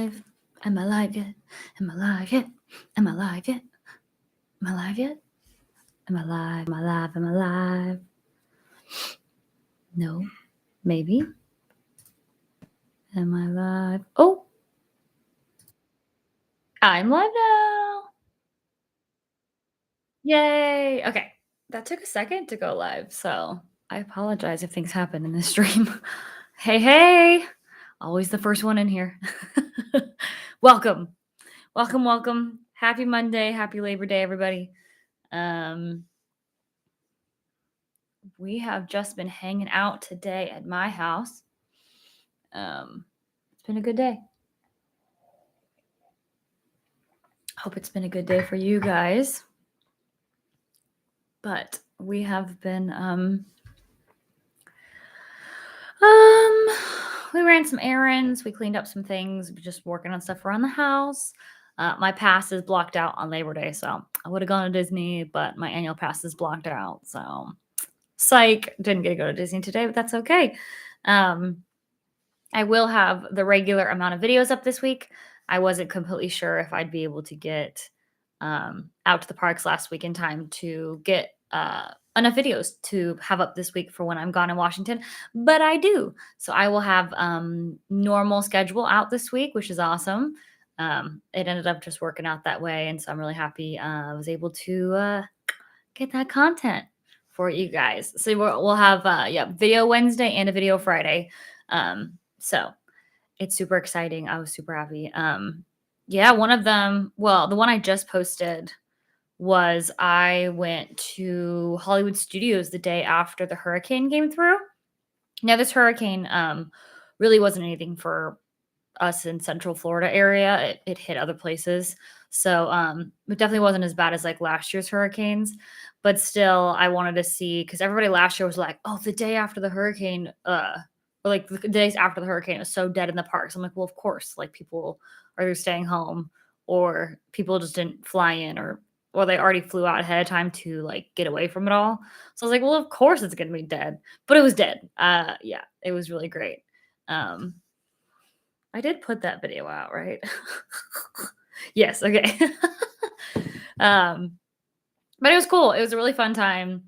alive? Am I alive yet? Am I alive yet? Am I alive yet? Am I alive yet? Am I alive? Am I alive? Am I alive? No. Maybe. Am I alive? Oh, I'm live now. Yay. Okay. That took a second to go live, so I apologize if things happen in this stream. Hey, hey. Always the first one in here. Welcome. Welcome, welcome. Happy Monday. Happy Labor Day, everybody. Um, we have just been hanging out today at my house. It's been a good day. Hope it's been a good day for you guys. But we have been we ran some errands, we cleaned up some things, just working on stuff around the house. My pass is blocked out on Labor Day, so I would have gone to Disney, but my annual pass is blocked out. So psych, didn't get to go to Disney today, but that's okay. I will have the regular amount of videos up this week. I wasn't completely sure if I'd be able to get out to the parks last week in time to get enough videos to have up this week for when I'm gone in Washington, but I do. So I will have normal schedule out this week, which is awesome. It ended up just working out that way, and so I'm really happy I was able to get that content for you guys. So we'll have video Wednesday and a video Friday. So it's super exciting. I was super happy. Yeah, one of them, well, the one I just posted was I went to Hollywood Studios the day after the hurricane came through. Now, this hurricane really wasn't anything for us in Central Florida area. It hit other places. So it definitely wasn't as bad as like last year's hurricanes. But still, I wanted to see because everybody last year was like, oh, the day after the hurricane, or like the days after the hurricane, it was so dead in the parks. I'm like, well, of course, like people are either staying home or people just didn't fly in or they already flew out ahead of time to like get away from it all. So I was like, well, of course it's gonna be dead. But it was dead. Yeah, it was really great. Um, I did put that video out, right? Yes, okay. Um, but it was cool. It was a really fun time.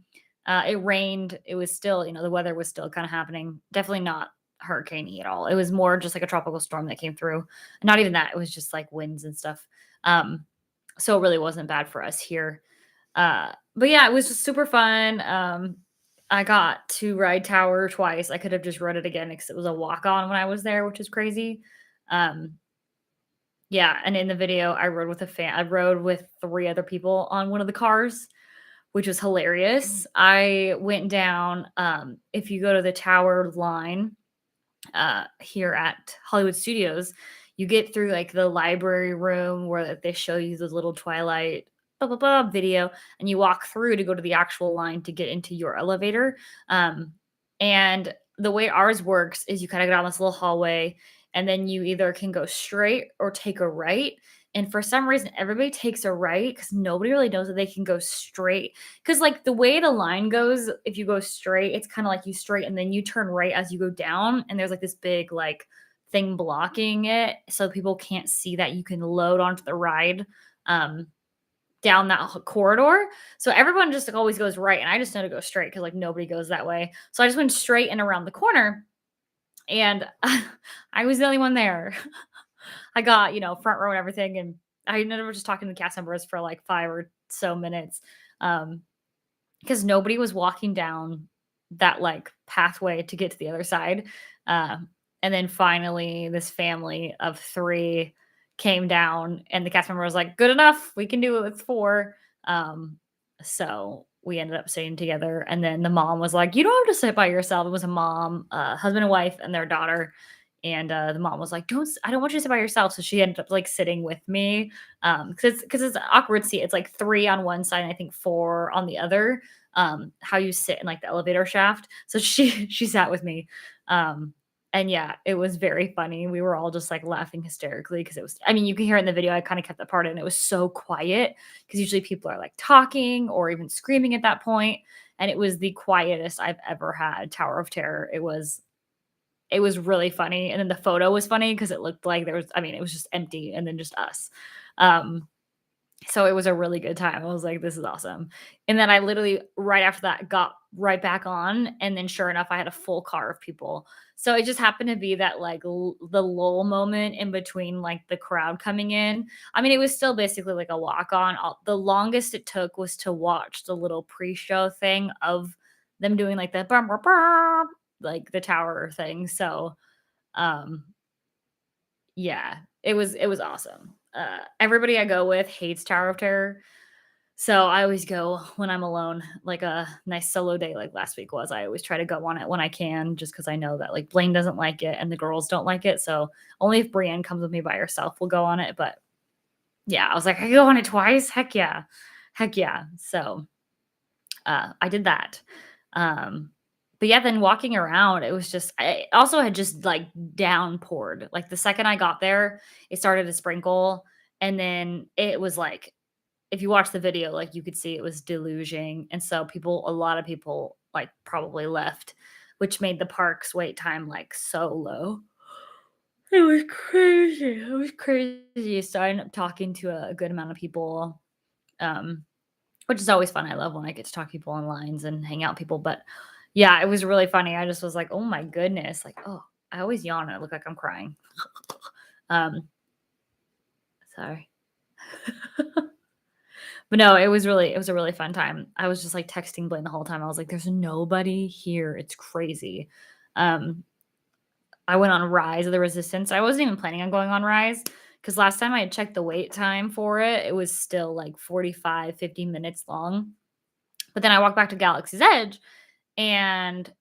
It rained. It was still, the weather was still kind of happening. Definitely not hurricaney at all. It was more just like a tropical storm that came through. Not even that. It was just like winds and stuff. So it really wasn't bad for us here. But yeah, it was just super fun. I got to ride Tower twice. I could have just rode it again because it was a walk on when I was there, which is crazy. Yeah, and in the video, I rode with a fan. I rode with 3 other people on one of the cars, which was hilarious. I went down, if you go to the Tower line, here at Hollywood Studios, you get through like the library room where they show you the little Twilight blah blah blah video, and you walk through to go to the actual line to get into your elevator. And the way ours works is you kind of go down this little hallway, and then you either can go straight or take a right. And for some reason, everybody takes a right because nobody really knows that they can go straight. Because, like, the way the line goes, if you go straight, it's kind of like you straight and then you turn right as you go down. And there's like this big, like, thing blocking it. So people can't see that you can load onto the ride down that corridor. So everyone just like, always goes right. And I just know to go straight because, like, nobody goes that way. So I just went straight and around the corner. And I was the only one there. I got, front row and everything. And I ended up just talking to the cast members for like 5 or so minutes. Because nobody was walking down that like pathway to get to the other side. And then finally this family of 3 came down and the cast member was like, good enough. We can do it with 4. So we ended up staying together. And then the mom was like, you don't have to sit by yourself. It was a mom, husband and wife and their daughter. And the mom was like, I don't want you to sit by yourself. So she ended up like sitting with me. Because it's an awkward seat. It's like 3 on one side and I think 4 on the other. How you sit in like the elevator shaft. So she sat with me. And yeah, it was very funny. We were all just like laughing hysterically because you can hear it in the video. I kind of kept that part in. It was so quiet because usually people are like talking or even screaming at that point. And it was the quietest I've ever had Tower of Terror. It was it was really funny, and then the photo was funny because it looked like there was I mean, it was just empty and then just us. Um, so it was a really good time. I was like, "This is awesome." And then I literally right after that got right back on, and then sure enough, I had a full car of people. So it just happened to be that like the lull moment in between like the crowd coming in. I mean, it was still basically like a walk on. The longest it took was to watch the little pre-show thing of them doing like the bum, bum, bum, like the tower thing. So um yeah, it was awesome. Everybody I go with hates Tower of Terror, so I always go when I'm alone, like a nice solo day like last week was. I always try to go on it when I can just because I know that, like, Blaine doesn't like it and the girls don't like it, so only if Brienne comes with me by herself will go on it, but yeah, I was like, "I can go on it twice? Heck yeah. Heck yeah." So, I did that. Um, but yeah, then walking around, it was just I also had just, like, downpoured. Like, the second I got there, it started to sprinkle, and then it was like if you watch the video, like, you could see it was deluging, and so a lot of people, like, probably left, which made the park's wait time, like, so low. It was crazy, it was crazy, so I ended up talking to a good amount of people, um, which is always fun. I love when I get to talk to people on lines and hang out with people, but, yeah, it was really funny. I just was like, "Oh my goodness," like, "Oh," I always yawn and I look like I'm crying. Um, sorry. But no, it was a really fun time. I was just, like, texting Blaine the whole time. I was like, "There's nobody here. It's crazy." Um, I went on Rise of the Resistance. I wasn't even planning on going on Rise because last time I had checked the wait time for it, it was still, like, 45, 50 minutes long. But then I walked back to Galaxy's Edge and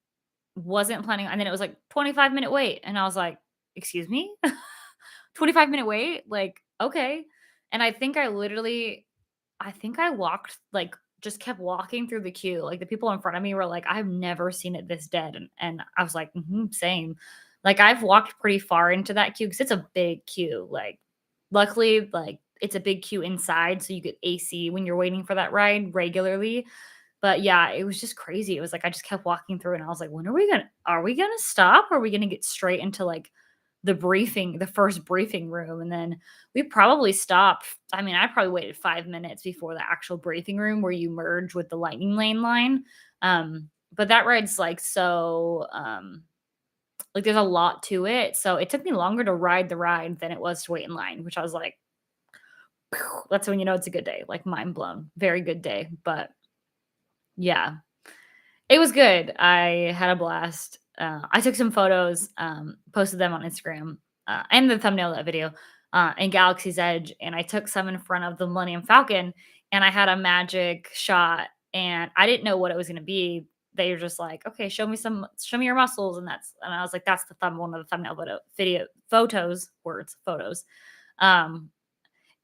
wasn't planning and then it was, like, 25-minute wait, and I was like, "Excuse me? 25-minute wait? Like, okay." And I think I walked, like, just kept walking through the queue. Like, the people in front of me were like, "I've never seen it this dead." And I was like, "Mhm, same." Like, I've walked pretty far into that queue because it's a big queue. Like, luckily, like, it's a big queue inside, so you get AC when you're waiting for that ride regularly. But yeah, it was just crazy. It was like I just kept walking through and I was like, "When are we gonna stop? Or are we gonna get straight into, like, the first briefing room?" And then we probably stopped I mean, I probably waited 5 minutes before the actual briefing room where you merge with the lightning lane line. But that ride's, like, like, there's a lot to it, so it took me longer to ride the ride than it was to wait in line, which I was like, "Phew," that's when you know it's a good day, like, mind blown. Very good day, but yeah. It was good. I had a blast. I took some photos, posted them on Instagram, and the thumbnail of that video, in Galaxy's Edge, and I took some in front of the Millennium Falcon, and I had a magic shot, and I didn't know what it was gonna be. They were just like, "Okay, show me your muscles," and I was like, "That's the one of the thumbnail video photos, words, photos." Um,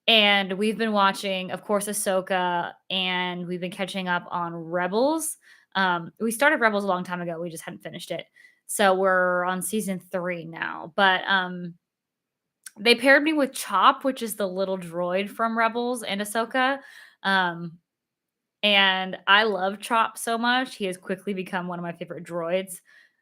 and we've been watching, of course, Ahsoka, and we've been catching up on Rebels. We started Rebels a long time ago. We just hadn't finished it. So we're on season 3 now. But they paired me with Chop, which is the little droid from Rebels and Ahsoka. Um, and I love Chop so much. He has quickly become one of my favorite droids.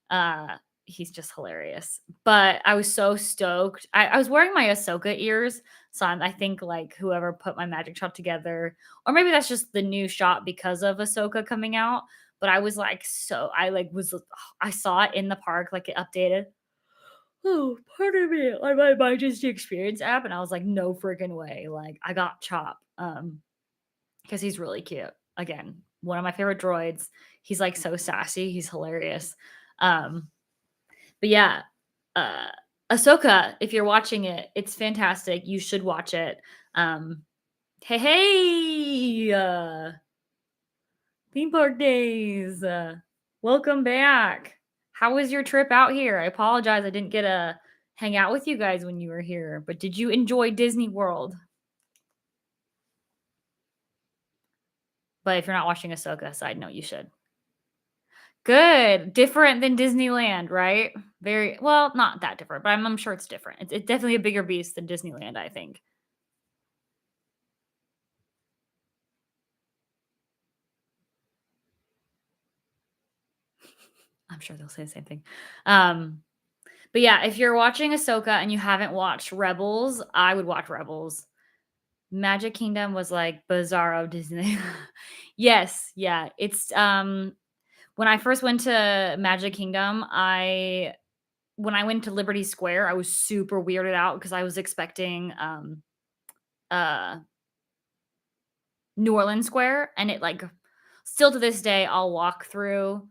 Uh, he's just hilarious. But I was so stoked. I was wearing my Ahsoka ears. So I think like whoever put my magic shot together, or maybe that's just the new shot because of Ahsoka coming out. But I was like, I saw it in the park, like it updated. Oh, pardon me, on my Disney Experience app, and I was like, no freaking way. Like I got Chop. Because he's really cute. Again, one of my favorite droids. He's like so sassy. He's hilarious. Um, but yeah, uh, Ahsoka, if you're watching it, it's fantastic. You should watch it. Um, hey, theme park days. Welcome back. How was your trip out here? I apologize. I didn't get to hang out with you guys when you were here, but did you enjoy Disney World? But if you're not watching Ahsoka, side note, you should. Good. Different than Disneyland, right? Very well, not that different, but I'm sure it's different. It's definitely a bigger beast than Disneyland, I think. I'm sure they'll say the same thing. Um, But yeah, if you're watching Ahsoka and you haven't watched Rebels, I would watch Rebels. Magic Kingdom was like bizarro Disney. Yes, yeah. It's when I first went to Magic Kingdom, I when I went to Liberty Square, I was super weirded out because I was expecting uh New Orleans Square, and it like still to this day I'll walk through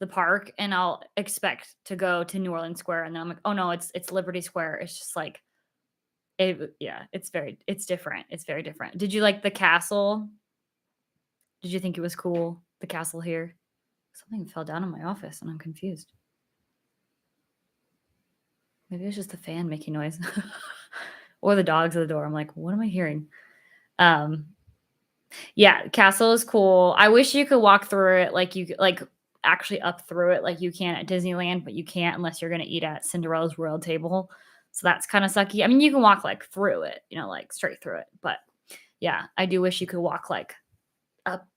the park and I'll expect to go to New Orleans Square and then I'm like, "Oh no, it's Liberty Square." It's just like yeah, it's different. It's very different. Did you like the castle? Did you think it was cool? The castle here? Something fell down in my office and I'm confused. Maybe it's just the fan making noise. Or the dogs at the door. I'm like, "What am I hearing?" Um, yeah, castle is cool. I wish you could walk through it like actually up through it like you can at Disneyland, but you can't unless you're gonna eat at Cinderella's Royal Table. So that's kind of sucky. I mean, you can walk like through it, like straight through it. But yeah, I do wish you could walk like up.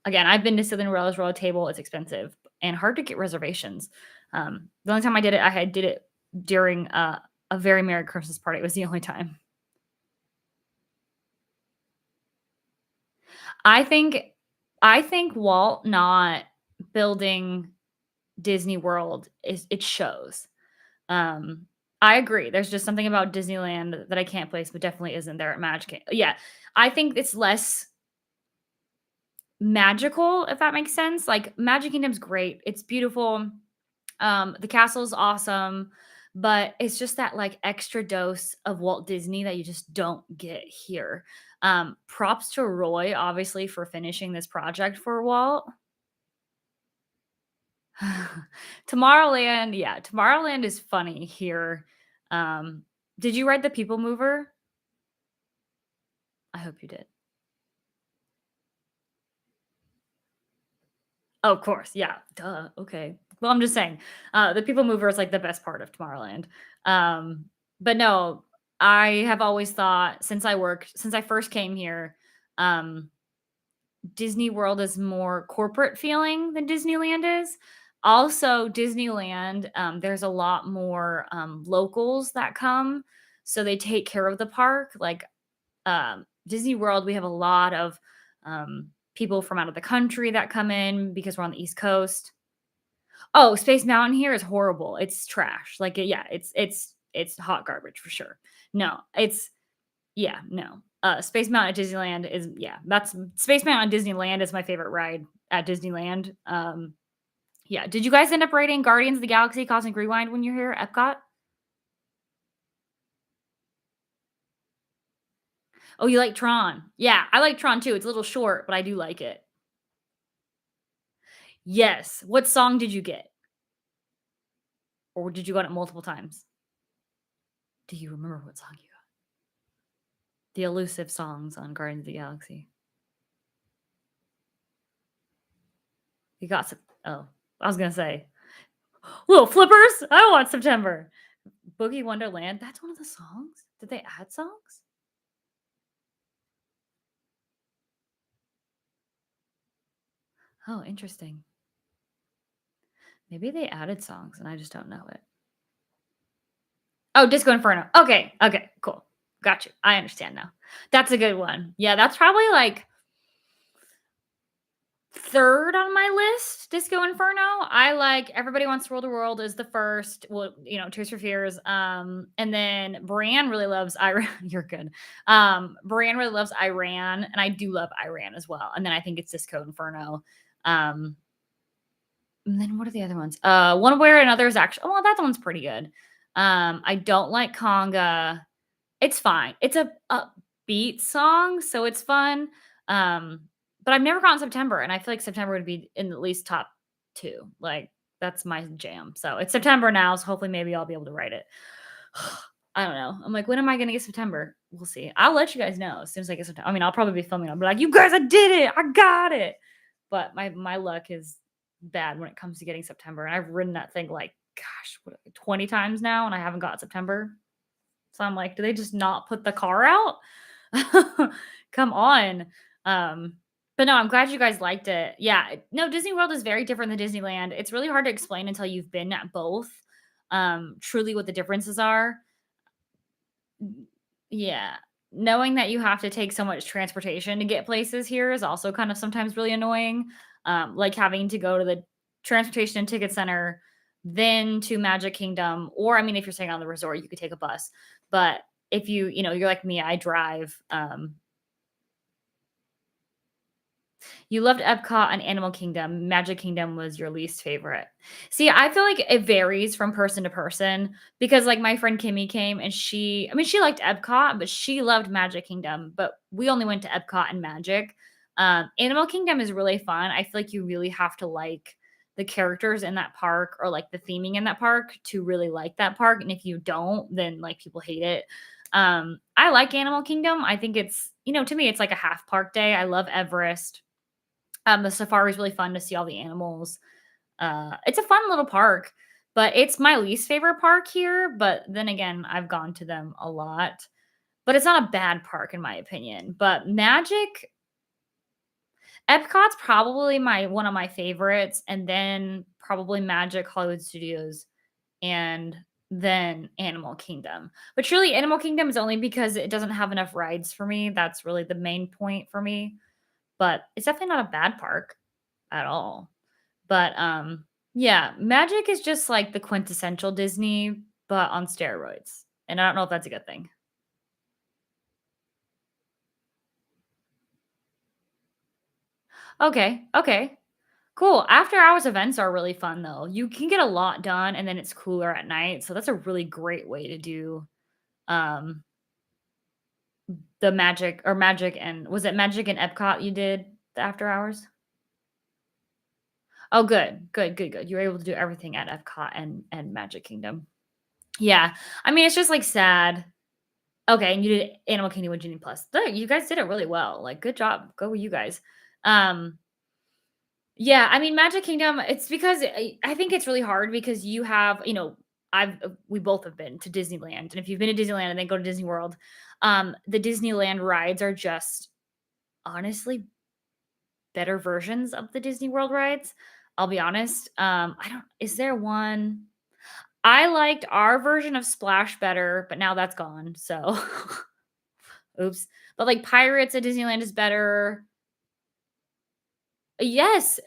Again, I've been to Cinderella's Royal Table. It's expensive and hard to get reservations. The only time I did it, I did it during a very Merry Christmas party. It was the only time. I think I think Walt not building Disney World is it shows. Um, I agree. There's just something about Disneyland that I can't place, but definitely isn't there at Magic Yeah, I think it's less magical, if that makes sense. Like Magic Kingdom's great. It's beautiful. The castle's awesome, but it's just that like extra dose of Walt Disney that you just don't get here. Props to Roy, obviously, for finishing this project for Walt. Tomorrowland, yeah, Tomorrowland is funny here. Um, did you ride the People Mover? I hope you did. Oh, of course, yeah, duh, okay. Well, I'm just saying, the People Mover is, like, the best part of Tomorrowland. Um, but no, I have always thought since I first came here, um, Disney World is more corporate feeling than Disneyland is. Also, Disneyland, there's a lot more, locals that come, so they take care of the park, like, Disney World, we have a lot of, people from out of the country that come in because we're on the East Coast. Oh, Space Mountain here is horrible. It's trash. Like, yeah, it's hot garbage for sure. No, it's yeah, no. Space Mountain at Disneyland is yeah, that's Space Mountain at Disneyland is my favorite ride at Disneyland. Yeah. Did you guys end up rating Guardians of the Galaxy Cosmic Rewind when you're here at Epcot? Oh, you like Tron. Yeah, I like Tron too. It's a little short, but I do like it. Yes. What song did you get? Or did you go on it multiple times? Do you remember what song you got? The elusive songs on Guardians of the Galaxy. You got some oh, I was gonna say, "Little flippers, I want September." Boogie Wonderland, that's one of the songs? Did they add songs? Oh, interesting. Maybe they added songs and I just don't know it. Oh, Disco Inferno. Okay, okay, cool. Got you. I understand now. That's a good one. Yeah, that's probably, like, 3rd on my list, Disco Inferno. I like Everybody Wants to Rule the World is the first. Well, Tears for Fears. And then Bran really loves Iran. You're good. Bran really loves Iran, and I do love Iran as well. And then I think it's Disco Inferno. Um, and then what are the other ones? One Way or Another is actually well, that one's pretty good. I don't like Conga. It's fine. It's a upbeat song, so it's fun. Um, but I've never gotten September, and I feel like September would be in at least top 2. Like, that's my jam. So it's September now, so hopefully maybe I'll be able to write it. I don't know. I'm like, when am I gonna get September? We'll see. I'll let you guys know as soon as I get September. I mean, I'll probably be filming. I'll be like, you guys, I did it. I got it. But my luck is bad when it comes to getting September. And I've ridden that thing like, gosh, 20 times now, and I haven't got September. So I'm like, do they just not put the car out? Come on. But no, I'm glad you guys liked it. Yeah, no, Disney World is very different than Disneyland. It's really hard to explain until you've been at both. truly what the differences are. Yeah. Knowing that you have to take so much transportation to get places here is also kind of sometimes really annoying. Like having to go to the transportation and ticket center, then to Magic Kingdom, or I mean, if you're staying on the resort, you could take a bus. But if you're like me, I drive. You loved Epcot and Animal Kingdom. Magic Kingdom was your least favorite. See, I feel like it varies from person to person because, like, my friend Kimmy came and I mean, she liked Epcot, but she loved Magic Kingdom. But we only went to Epcot and Magic. Animal Kingdom is really fun. I feel like you really have to like the characters in that park or like the theming in that park to really like that park. And if you don't, then like people hate it. I like Animal Kingdom. I think to me, it's like a half park day. I love Everest. The safari is really fun to see all the animals. It's a fun little park, but it's my least favorite park here. But then again, I've gone to them a lot. But it's not a bad park in my opinion. But Epcot's probably my one of my favorites, and then probably Magic Hollywood Studios, and then Animal Kingdom. But truly, Animal Kingdom is only because it doesn't have enough rides for me. That's really the main point for me. But it's definitely not a bad park at all. But, yeah, Magic is just like the quintessential Disney, but on steroids, and I don't know if that's a good thing. Okay, okay, cool. After hours events are really fun, though. You can get a lot done, and then it's cooler at night, so that's a really great way to do, um, the Magic and was it Magic and Epcot you did the after hours? Oh, good, good, good, good. You were able to do everything at Epcot and Magic Kingdom. Yeah. I mean, it's just, like, sad. Okay, and you did Animal Kingdom with Genie Plus. There, you guys did it really well. Like, good job. Go with you guys. Um, yeah, I mean, Magic Kingdom, it's because I think it's really hard because you have, we both have been to Disneyland. And if you've been to Disneyland and then go to Disney World, the Disneyland rides are just honestly better versions of the Disney World rides. I'll be honest. I don't, is there one? I liked our version of Splash better, but now that's gone. So oops. But, like, Pirates at Disneyland is better. Yes,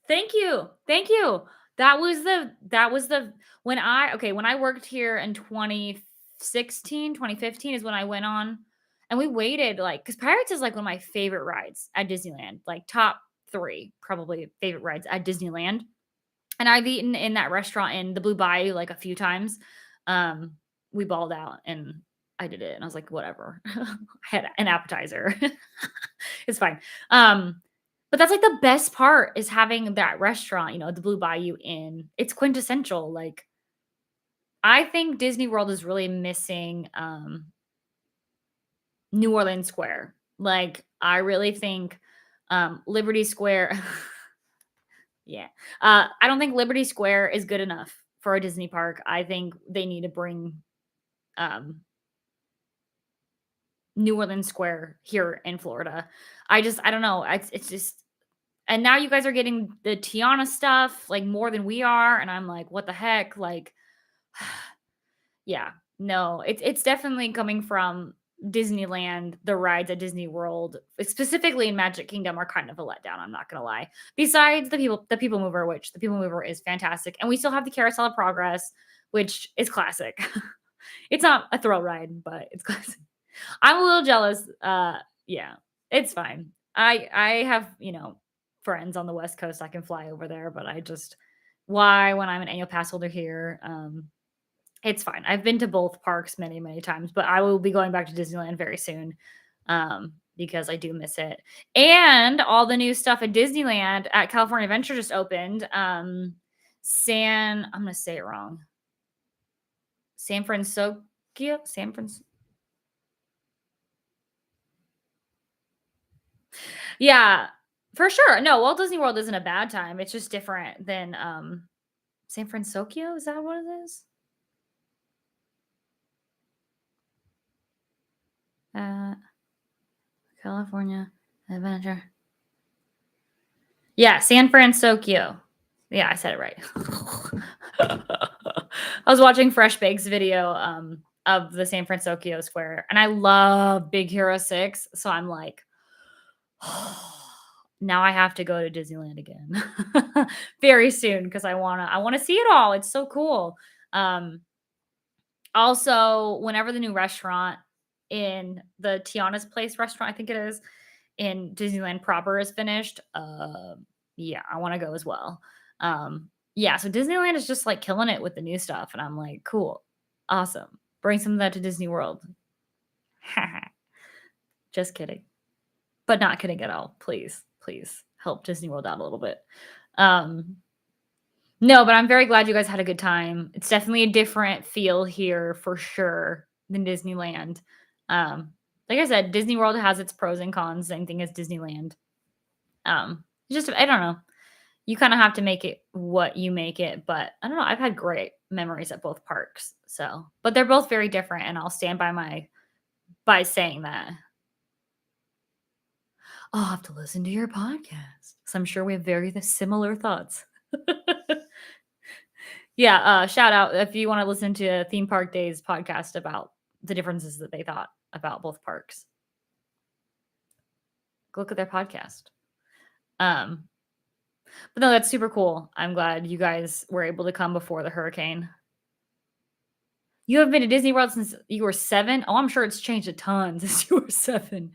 thank you, thank you. That was the when I worked here in 2016, 2015 is when I went on, and we waited, like, because Pirates is, like, one of my favorite rides at Disneyland, like, top 3 probably favorite rides at Disneyland. And I've eaten in that restaurant in the Blue Bayou, like, a few times. Um, we balled out, and I did it, and I was like, "Whatever." I had an appetizer. It's fine. But that's, like, the best part is having that restaurant, the Blue Bayou Inn. It's quintessential, like, I think Disney World is really missing, New Orleans Square. Like, I really think, Liberty Square yeah. I don't think Liberty Square is good enough for a Disney park. I think they need to bring um, New Orleans Square here in Florida. I don't know. It's just, and now you guys are getting the Tiana stuff like more than we are, and I'm like, what the heck? Like, yeah, no, it's definitely coming from Disneyland. The rides at Disney World, specifically in Magic Kingdom, are kind of a letdown. I'm not gonna lie. Besides the People Mover, which the People Mover is fantastic, and we still have the Carousel of Progress, which is classic. It's not a thrill ride, but it's classic. I'm a little jealous. Yeah, it's fine. I have friends on the West Coast. I can fly over there, but I just why when I'm an annual pass holder here. It's fine. I've been to both parks many, many times, but I will be going back to Disneyland very soon, because I do miss it. And all the new stuff at Disneyland at California Adventure just opened. I'm gonna say it wrong. San Francisco, San Francisco. Yeah, for sure. No, Walt Disney World isn't a bad time. It's just different than San Francisco. Is that what it is? Uh, California Adventure. Yeah, San Francisco. Yeah, I said it right. I was watching Fresh Bake's video of the San Francisco Square, and I love Big Hero 6, so I'm like, now I have to go to Disneyland again very soon because I wanna see it all. It's so cool. Um, Also, whenever the new restaurant in the Tiana's Place restaurant, I think it is, in Disneyland proper is finished, yeah, I wanna go as well. Yeah, so Disneyland is just, like, killing it with the new stuff, and I'm like, "Cool, awesome. Bring some of that to Disney World." Just kidding, but not kidding at all. Please, please help Disney World out a little bit. Um, no, but I'm very glad you guys had a good time. It's definitely a different feel here for sure than Disneyland. Um, like I said, Disney World has its pros and cons, same thing as Disneyland. Just I don't know. You kinda have to make it what you make it, but I don't know, I've had great memories at both parks, so but they're both very different, and I'll stand by by saying that. I'll have to listen to your podcast, 'cause I'm sure we have very similar thoughts. Yeah, shout out if you wanna listen to Theme Park Days podcast about the differences that they thought about both parks. Go look at their podcast. Um, but no, that's super cool. I'm glad you guys were able to come before the hurricane. You haven't been to Disney World since you were 7? Oh, I'm sure it's changed a ton since you were 7.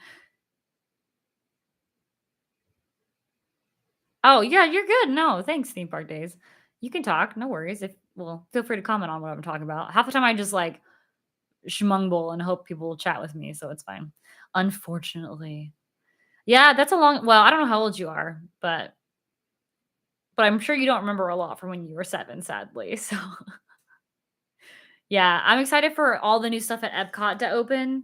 Oh, yeah, you're good. No, thanks, Theme Park Days. You can talk, no worries. Feel free to comment on what I'm talking about. Half the time I just like schmumble and hope people will chat with me, so it's fine. Unfortunately. Yeah, that's a long well, I don't know how old you are, but I'm sure you don't remember a lot from when you were 7, sadly. So, yeah, I'm excited for all the new stuff at Epcot to open.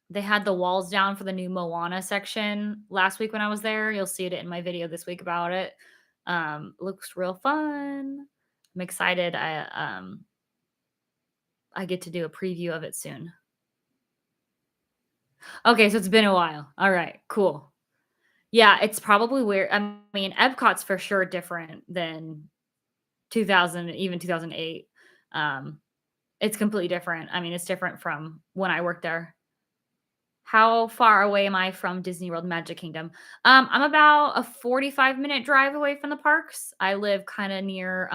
They had the walls down for the new Moana section last week when I was there. You'll see it in my video this week about it. Looks real fun. I'm excited. I get to do a preview of it soon. Okay, so it's been a while. All right, cool. Yeah, it's probably weird. I mean, Epcot's for sure different than 2000, even 2008. Um, it's completely different. I mean, it's different from when I worked there. How far away am I from Disney World Magic Kingdom? I'm about a 45-minute drive away from the parks. I live kind of near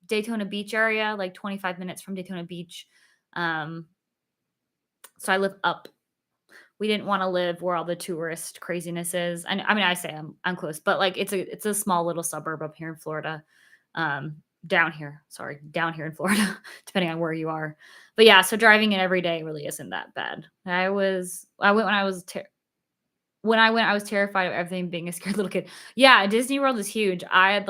Daytona Beach area, like 25 minutes from Daytona Beach. Um, so I live up. We didn't want to live where all the tourist craziness is. And I mean, I say I'm close, but like it's a small little suburb up here in Florida. Um, down here in Florida, depending on where you are. But yeah, so driving in every day really isn't that bad. I went when I went, I was terrified of everything being a scared little kid. Yeah, Disney World is huge. I had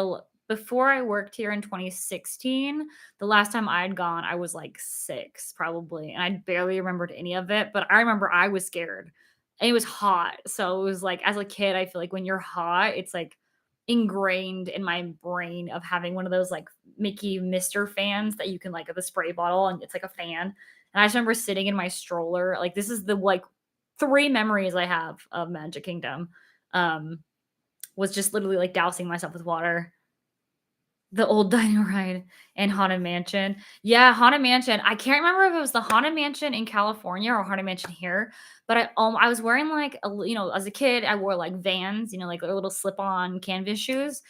before I worked here in 2016, the last time I had gone, I was like 6 probably, and I barely remembered any of it, but I remember I was scared. And it was hot. So it was like as a kid, I feel like when you're hot, it's like ingrained in my brain of having one of those like Mickey Mister fans that you can like the spray bottle and it's like a fan. And I just remember sitting in my stroller. Like this is the like 3 memories I have of Magic Kingdom, um, was just literally, like, dousing myself with water, the old dino ride, and Haunted Mansion. Yeah, Haunted Mansion. I can't remember if it was the Haunted Mansion in California or Haunted Mansion here, but I was wearing, like, as a kid, I wore, like, Vans, like, little slip-on canvas shoes,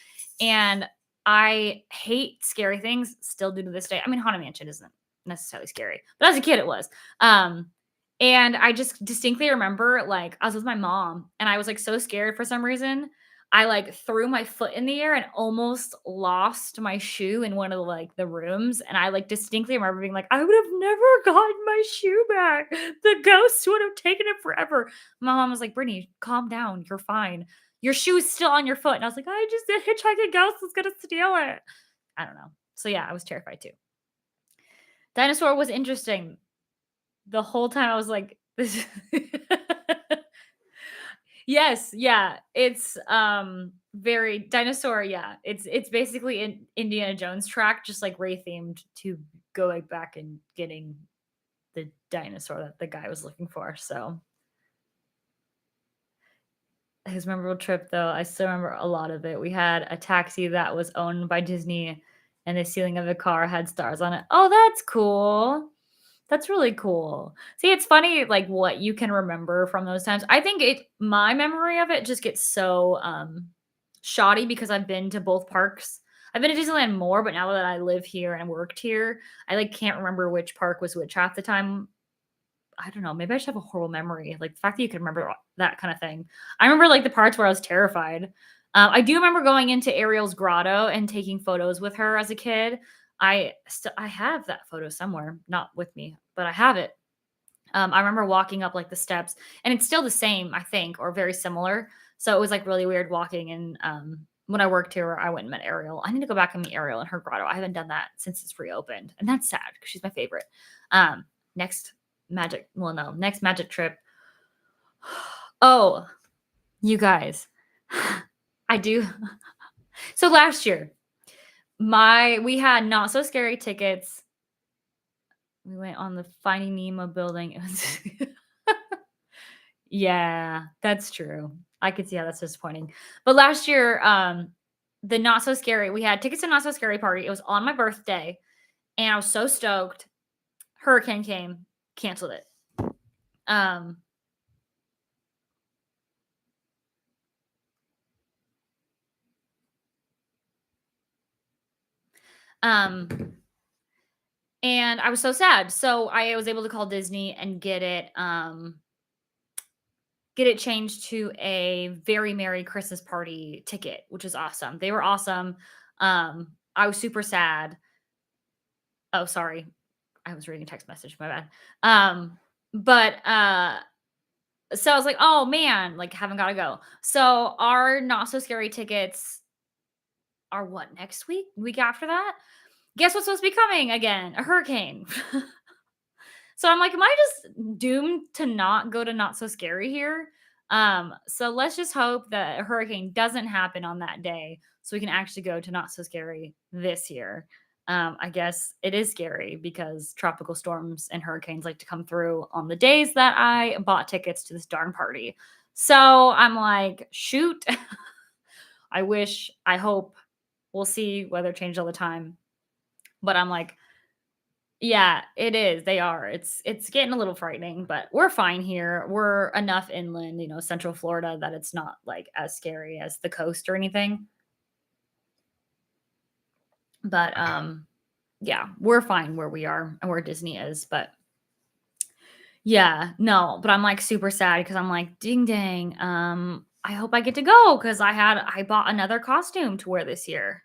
and I hate scary things, still do to this day. I mean, Haunted Mansion isn't necessarily scary, but as a kid, it was. And I just distinctly remember, like, I was with my mom, and I was, like, so scared for some reason, I, like, threw my foot in the air and almost lost my shoe in one of, like, the rooms, and I, like, distinctly remember being like, "I would have never gotten my shoe back. The ghosts would have taken it forever." My mom was like, "Brittany, calm down. You're fine. Your shoe is still on your foot." And I was like, "I just a hitchhiking ghost was gonna steal it." I don't know. So, yeah, I was terrified too. Dinosaur was interesting. The whole time I was like, "This." Yes, yeah. It's, very dinosaur, yeah. It's basically an Indiana Jones track, just, like, Ray-themed to going back and getting the dinosaur that the guy was looking for, so his memorable trip, though, I still remember a lot of it. We had a taxi that was owned by Disney, and the ceiling of the car had stars on it. Oh, that's cool. That's really cool. See, it's funny, like, what you can remember from those times. I think my memory of it just gets so, shoddy because I've been to both parks. I've been to Disneyland more, but now that I live here and worked here, I, like, can't remember which park was which half the time. I don't know, maybe I just have a horrible memory, like, the fact that you can remember that kinda thing. I remember, like, the parts where I was terrified. I do remember going into Ariel's grotto and taking photos with her as a kid. I have that photo somewhere, not with me, but I have it. I remember walking up, like, the steps, and it's still the same, I think, or very similar. So it was, like, really weird walking, and, when I worked here, I went and met Ariel. I need to go back and meet Ariel in her grotto. I haven't done that since it's reopened, and that's sad because she's my favorite. Next next magic trip. Oh, you guys, I do. So last year, we had Not So Scary tickets. We went on the Finding Nemo building. It was Yeah, that's true. I could see how that's disappointing. But last year, the Not So Scary, we had tickets to Not So Scary party. It was on my birthday, and I was so stoked. Hurricane came, canceled it. Um, um, and I was so sad. So I was able to call Disney and get it changed to a Very Merry Christmas Party ticket, which is awesome. They were awesome. I was super sad. Oh, sorry. I was reading a text message, my bad. But so I was like, "Oh man, like haven't got to go." So our Not So Scary tickets are what, next week? Week after that? Guess what's supposed to be coming again? A hurricane. So I'm like, am I just doomed to not go to Not So Scary here? So let's just hope that a hurricane doesn't happen on that day so we can actually go to Not So Scary this year. I guess it is scary because tropical storms and hurricanes like to come through on the days that I bought tickets to this darn party. So I'm like, shoot. I hope we'll see, weather change all the time. But I'm like, yeah, it is. They are. It's getting a little frightening, but we're fine here. We're enough inland, Central Florida that it's not like as scary as the coast or anything. But yeah, we're fine where we are and where Disney is, but yeah, no, but I'm like super sad because I'm like, ding dang. I hope I get to go because I bought another costume to wear this year.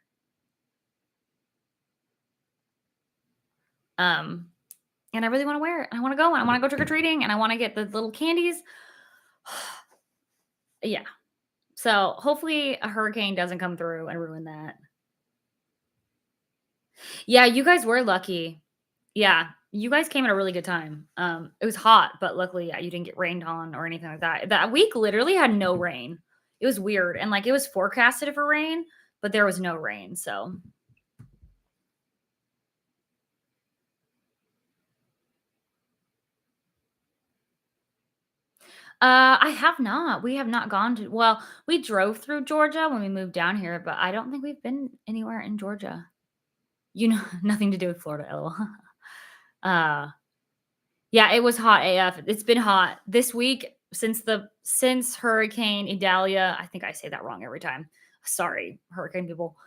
Um, and I really want to wear it. I want to go and I want to go trick or treating and I want to get the little candies. Yeah. So hopefully a hurricane doesn't come through and ruin that. Yeah, you guys were lucky. Yeah, you guys came at a really good time. It was hot, but luckily, yeah, you didn't get rained on or anything like that. That week literally had no rain. It was weird, and like it was forecasted for rain, but there was no rain. So, I have not. We have not gone to. Well, we drove through Georgia when we moved down here, but I don't think we've been anywhere in Georgia. Nothing to do with Florida, lol. uh, Yeah, it was hot AF. It's been hot this week since Hurricane Idalia. I think I say that wrong every time. Sorry, hurricane people.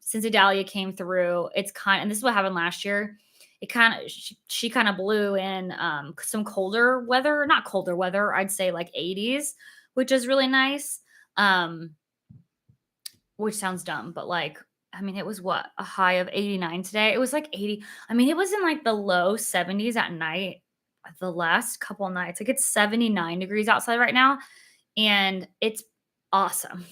Since Idalia came through, and this is what happened last year. It kind of she kind of blew in some colder weather, not colder weather. I'd say like 80s, which is really nice. Um, which sounds dumb, but like I mean, it was what a high of 89 today. It was like 80. I mean, it was in like the low 70s at night the last couple nights. Like it's 79 degrees outside right now, and it's awesome.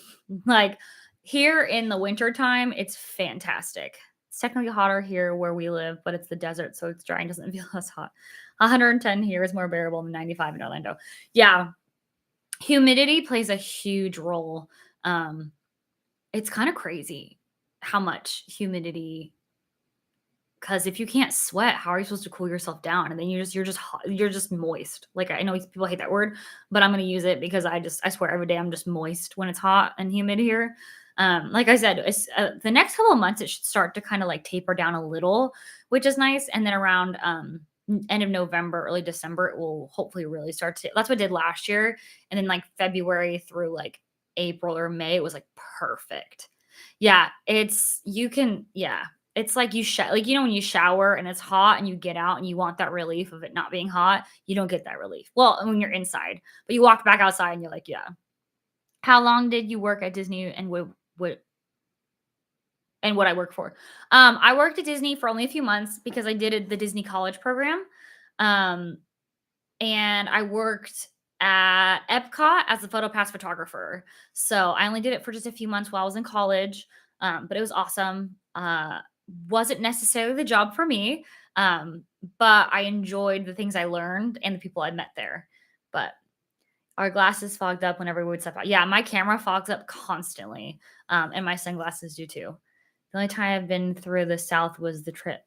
Like here in the winter time, it's fantastic. It's technically hotter here where we live, but it's the desert, so it's dry and doesn't feel as hot. 110 here is more bearable than 95 in Orlando. Yeah, humidity plays a huge role. Um, it's kind of crazy how much humidity. Because if you can't sweat, how are you supposed to cool yourself down? And then you're just hot, you're just moist. Like I know people hate that word, but I'm gonna use it because I swear every day I'm just moist when it's hot and humid here. Like I said, the next couple of months it should start to kind of like taper down a little, which is nice. And then around end of November, early December, it will hopefully really start to. That's what I did last year, and then like February through like April or May, it was like perfect. Yeah, it's you can yeah. It's like like when you shower and it's hot and you get out and you want that relief of it not being hot, you don't get that relief. Well, when you're inside, but you walk back outside and you're like, yeah. How long did you work at Disney and what I work for? I worked at Disney for only a few months because I did the Disney College program. Um, and I worked at Epcot as a photo pass photographer. So I only did it for just a few months while I was in college, but it was awesome. Wasn't necessarily the job for me, um, but I enjoyed the things I learned and the people I met there. But our glasses fogged up whenever we would step out. Yeah, my camera fogs up constantly, and my sunglasses do too. The only time I've been through the South was a trip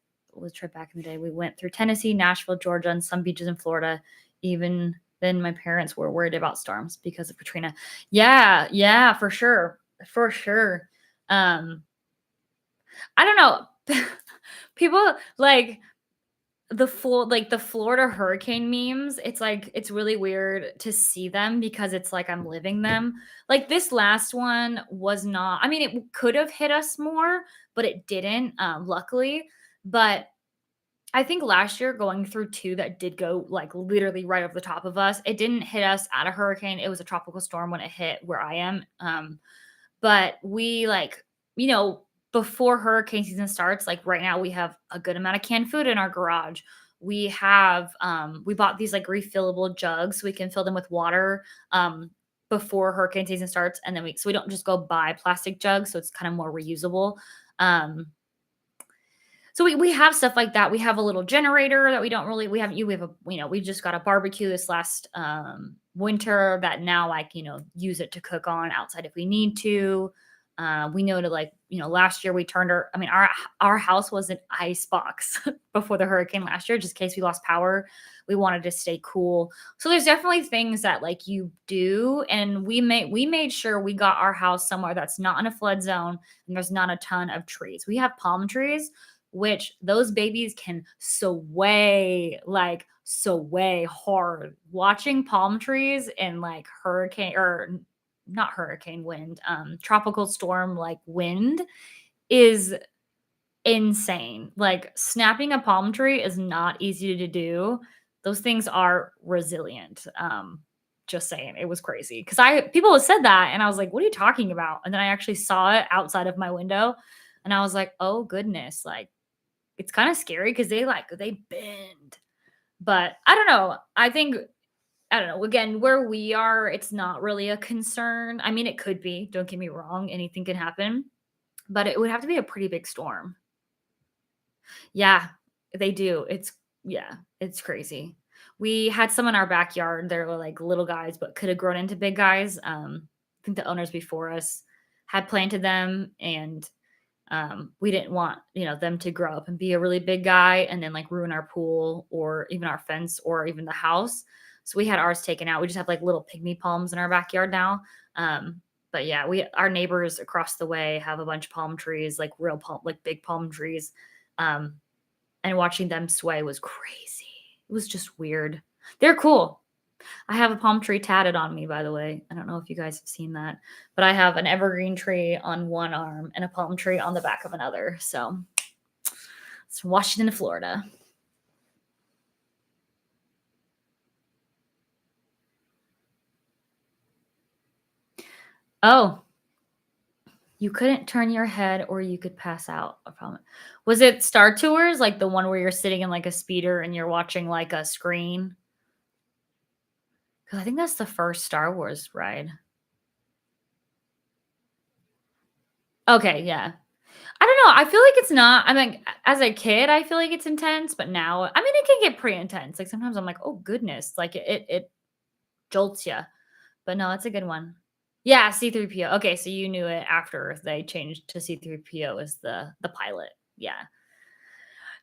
back in the day. We went through Tennessee, Nashville, Georgia, and some beaches in Florida. Even then, my parents were worried about storms because of Katrina. Yeah, yeah, for sure, for sure. Um, I don't know. People like the Florida hurricane memes, it's like it's really weird to see them because it's like I'm living them. Like this last one was not I mean, it could have hit us more, but it didn't, luckily. But I think last year going through 2 that did go, like, literally right over the top of us, it didn't hit us at a hurricane, it was a tropical storm when it hit where I am, but we like, you know, before hurricane season starts, like right now we have a good amount of canned food in our garage. We bought these like refillable jugs so we can fill them with water before hurricane season starts. And then we don't just go buy plastic jugs, so it's kind of more reusable. Um so we have stuff like that. We have a little generator that we have a we just got a barbecue this last winter that now use it to cook on outside if we need to. We know to last year we turned our house was an ice box before the hurricane last year, just in case we lost power. We wanted to stay cool. So there's definitely things that like you do, and we made sure we got our house somewhere that's not in a flood zone and there's not a ton of trees. We have palm trees, which those babies can sway hard. Watching palm trees in like hurricane or not hurricane wind, tropical storm like wind is insane. Like snapping a palm tree is not easy to do. Those things are resilient. Just saying, it was crazy because I people have said that, and I was like, "What are you talking about?" And then I actually saw it outside of my window, and I was like, "Oh goodness!" Like it's kind of scary because they bend. But I don't know. I don't know. Again, where we are, it's not really a concern. I mean, it could be. Don't get me wrong. Anything can happen, but it would have to be a pretty big storm. Yeah, they do. Yeah, it's crazy. We had some in our backyard. They were like little guys, but could have grown into big guys. I think the owners before us had planted them, and we didn't want them to grow up and be a really big guy and then like ruin our pool or even our fence or even the house. So we had ours taken out. We just have like little pygmy palms in our backyard now. But yeah, we our neighbors across the way have a bunch of palm trees, like real palm, like big palm trees. Um, and watching them sway was crazy. It was just weird. They're cool. I have a palm tree tatted on me, by the way. I don't know if you guys have seen that, but I have an evergreen tree on one arm and a palm tree on the back of another. So it's from Washington to Florida. Oh, you couldn't turn your head or you could pass out. A problem. Was it Star Tours, like the one where you're sitting in like a speeder and you're watching like a screen? Because I think that's the first Star Wars ride. Okay, yeah. I don't know. I feel like it's not. I mean, as a kid, I feel like it's intense, but now, I mean, it can get pretty intense. Like sometimes I'm like, oh goodness, like it jolts you. But no, it's a good one. Yeah, C3PO. Okay, so you knew it after they changed to C3PO as the pilot. Yeah.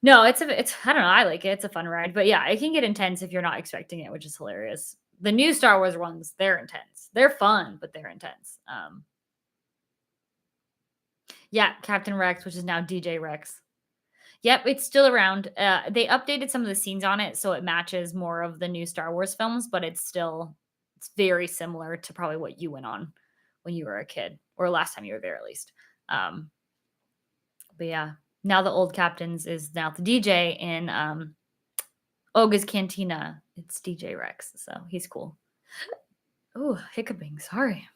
No, it's I don't know. I like it. It's a fun ride, but yeah, it can get intense if you're not expecting it, which is hilarious. The new Star Wars ones, they're intense. They're fun, but they're intense. Yeah, Captain Rex, which is now DJ Rex. Yep, it's still around. They updated some of the scenes on it so it matches more of the new Star Wars films, but it's very similar to probably what you went on when you were a kid, or last time you were there at least. Um, but yeah, now the old captains is now the DJ in Oga's Cantina. It's DJ Rex, so he's cool. Oh, hiccuping, sorry.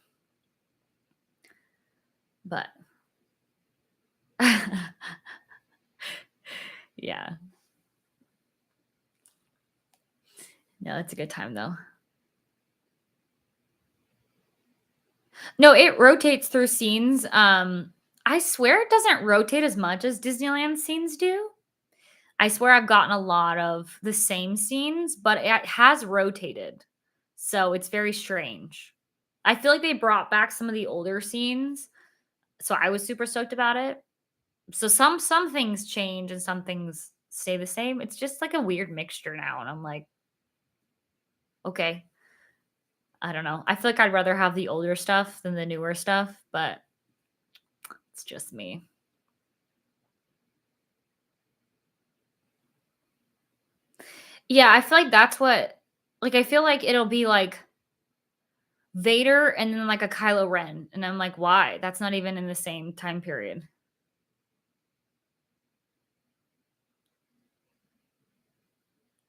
But yeah. No, it's a good time though. No, it rotates through scenes. I swear it doesn't rotate as much as Disneyland scenes do. I swear I've gotten a lot of the same scenes, but it has rotated. So it's very strange. I feel like they brought back some of the older scenes, so I was super stoked about it. So some things change and some things stay the same. It's just like a weird mixture now, and I'm like, okay, I don't know. I feel like I'd rather have the older stuff than the newer stuff, but it's just me. Yeah, I feel like that's what like, I feel like it'll be, like, Vader and then, like, a Kylo Ren, and I'm like, "Why? That's not even in the same time period."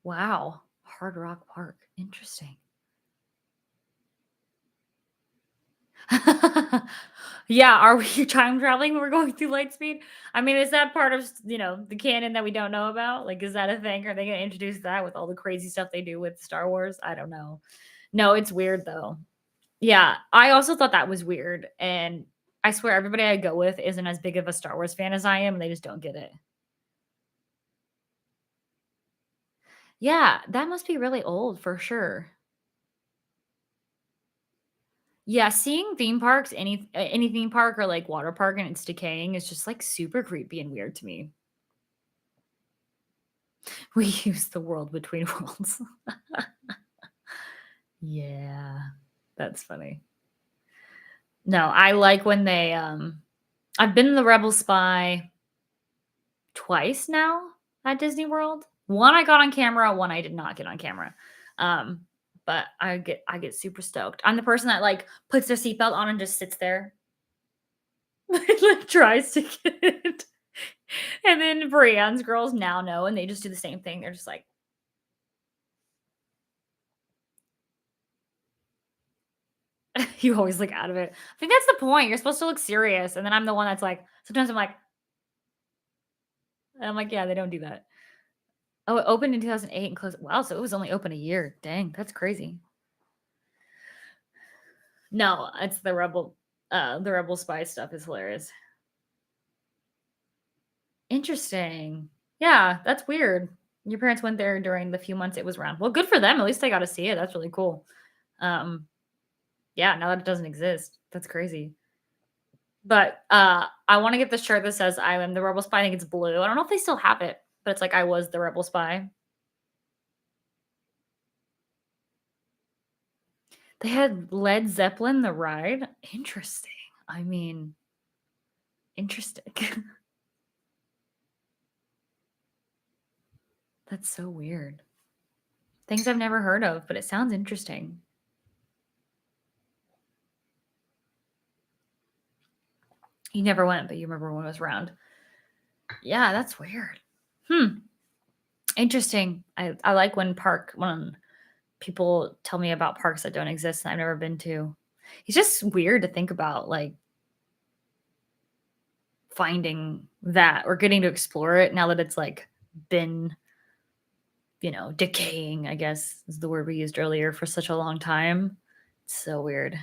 Wow. Hard Rock Park. Interesting. Yeah, are we time traveling when we're going through Lightspeed? I mean, is that part of, the canon that we don't know about? Like, is that a thing? Are they gonna introduce that with all the crazy stuff they do with Star Wars? I don't know. No, it's weird, though. Yeah, I also thought that was weird, and I swear everybody I go with isn't as big of a Star Wars fan as I am, and they just don't get it. Yeah, that must be really old for sure. Yeah, seeing theme parks, any theme park or, like, water park and it's decaying is just, like, super creepy and weird to me. We use the world between worlds. Yeah, that's funny. No, I like when I've been in the Rebel Spy twice now at Disney World. One I got on camera, one I did not get on camera. Um, but I get super stoked. I'm the person that like puts their seatbelt on and just sits there, like tries to get it. And then Brienne's girls now know, and they just do the same thing. They're just like, you always look out of it. I think that's the point. You're supposed to look serious, and then I'm the one that's like, sometimes I'm like, yeah, they don't do that. Oh, it opened in 2008 and closed. Wow, so it was only open a year. Dang, that's crazy. No, it's the Rebel Spy stuff is hilarious. Interesting. Yeah, that's weird. Your parents went there during the few months it was around. Well, good for them. At least they got to see it. That's really cool. Um, yeah, now that it doesn't exist, that's crazy. But I want to get the shirt that says "I am the Rebel Spy." I think it's blue. I don't know if they still have it, but it's like I was the Rebel Spy. They had Led Zeppelin the ride. Interesting. I mean, interesting. That's so weird. Things I've never heard of, but it sounds interesting. You never went, but you remember when it was around. Yeah, that's weird. Hmm. Interesting. I like when people tell me about parks that don't exist and I've never been to. It's just weird to think about like finding that or getting to explore it now that it's like been, decaying, I guess is the word we used earlier for such a long time. It's so weird.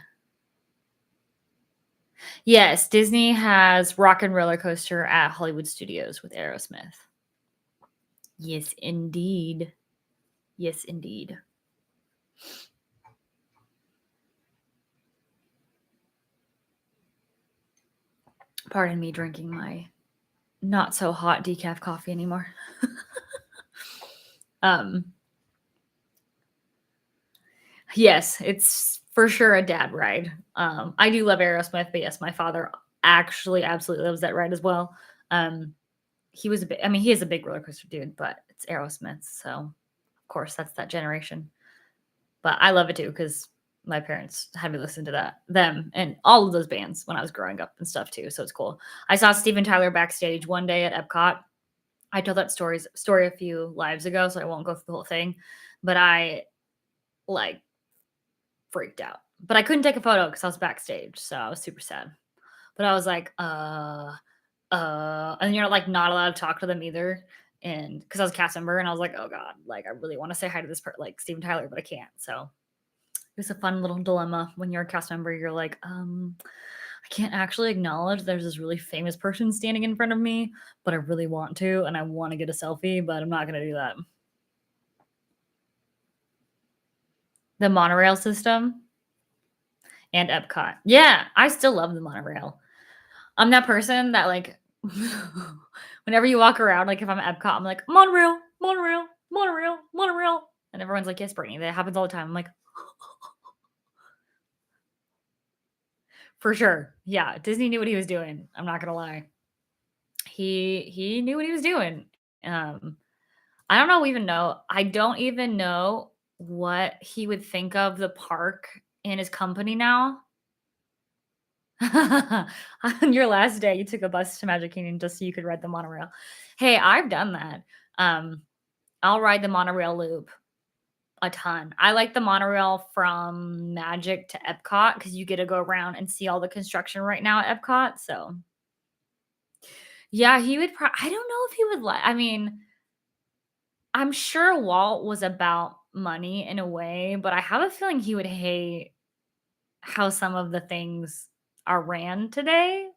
Yes, Disney has Rock and Roller Coaster at Hollywood Studios with Aerosmith. Yes, indeed. Yes, indeed. Pardon me drinking my not so hot decaf coffee anymore. um, yes, it's for sure a dad ride. I do love Aerosmith, but yes, my father actually absolutely loves that ride as well. Um, he was a bit, I mean, he is a big roller coaster dude, but it's Aerosmith. So, of course, that's that generation. But I love it too because my parents had me listen to them, and all of those bands when I was growing up and stuff too. So it's cool. I saw Steven Tyler backstage one day at Epcot. I told that story a few lives ago, so I won't go through the whole thing. But I like freaked out. But I couldn't take a photo because I was backstage, so I was super sad. But I was like, and you're like not allowed to talk to them either. And because I was a cast member, and I was like, oh god, like I really want to say hi to this part, like Steven Tyler, but I can't. So it was a fun little dilemma when you're a cast member. You're like, I can't actually acknowledge there's this really famous person standing in front of me, but I really want to, and I want to get a selfie, but I'm not gonna do that. The monorail system and Epcot. Yeah, I still love the monorail. I'm that person that like whenever you walk around, like if I'm at Epcot, I'm like, monorail, monorail, monorail, monorail. And everyone's like, yes, Brittany, that happens all the time. I'm like, for sure. Yeah, Disney knew what he was doing. I'm not gonna lie. He knew what he was doing. Um, I don't even know what he would think of the park and his company now. On your last day, you took a bus to Magic Kingdom just so you could ride the monorail. Hey, I've done that. Um, I'll ride the monorail loop a ton. I like the monorail from Magic to Epcot because you get to go around and see all the construction right now at Epcot. So yeah, he would. I don't know if he would like. I mean, I'm sure Walt was about money in a way, but I have a feeling he would hate how some of the things are ran today.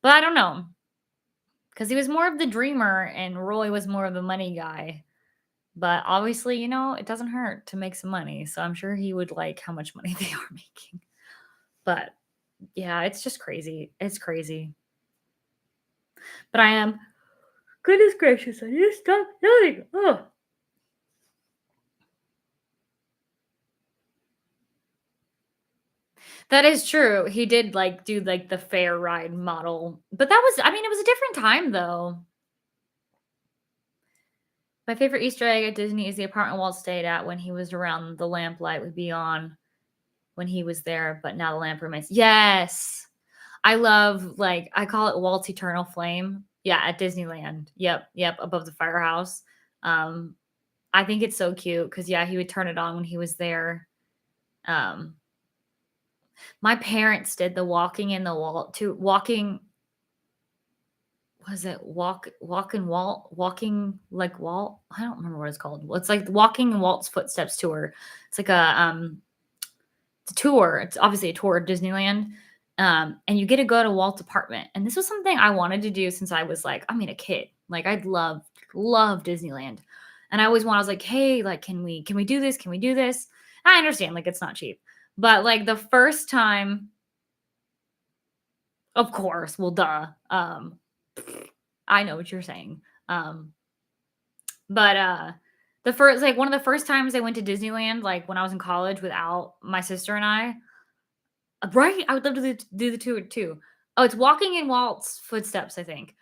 But I don't know because he was more of the dreamer and Roy was more of the money guy. But obviously, it doesn't hurt to make some money. So I'm sure he would like how much money they are making. But yeah, it's just crazy. It's crazy. But I am, goodness gracious, I need to stop yelling. Oh. That is true. He did like do like the fair ride model. But that was, I mean, it was a different time though. My favorite Easter egg at Disney is the apartment Walt stayed at when he was around. The lamplight would be on when he was there, but now the lamp remains. Yes. I love, like, I call it Walt's Eternal Flame. Yeah, at Disneyland. Yep, yep, above the firehouse. Um, I think it's so cute because yeah, he would turn it on when he was there. Um, my parents did the walking in the wall to walking. Was it walk and Walt walking like Walt? I don't remember what it's called. It's like walking in Walt's footsteps tour. It's like it's a tour. It's obviously a tour of Disneyland. And you get to go to Walt's apartment. And this was something I wanted to do since I was like, I mean, a kid. Like I'd love Disneyland. And I was like, hey, like, can we do this? Can we do this? I understand, like, it's not cheap. But like the first time, of course, well, duh. I know what you're saying. But the first, like, one of the first times I went to Disneyland, like when I was in college without my sister and I, right? I would love to do the tour too. Oh, it's walking in Walt's footsteps, I think.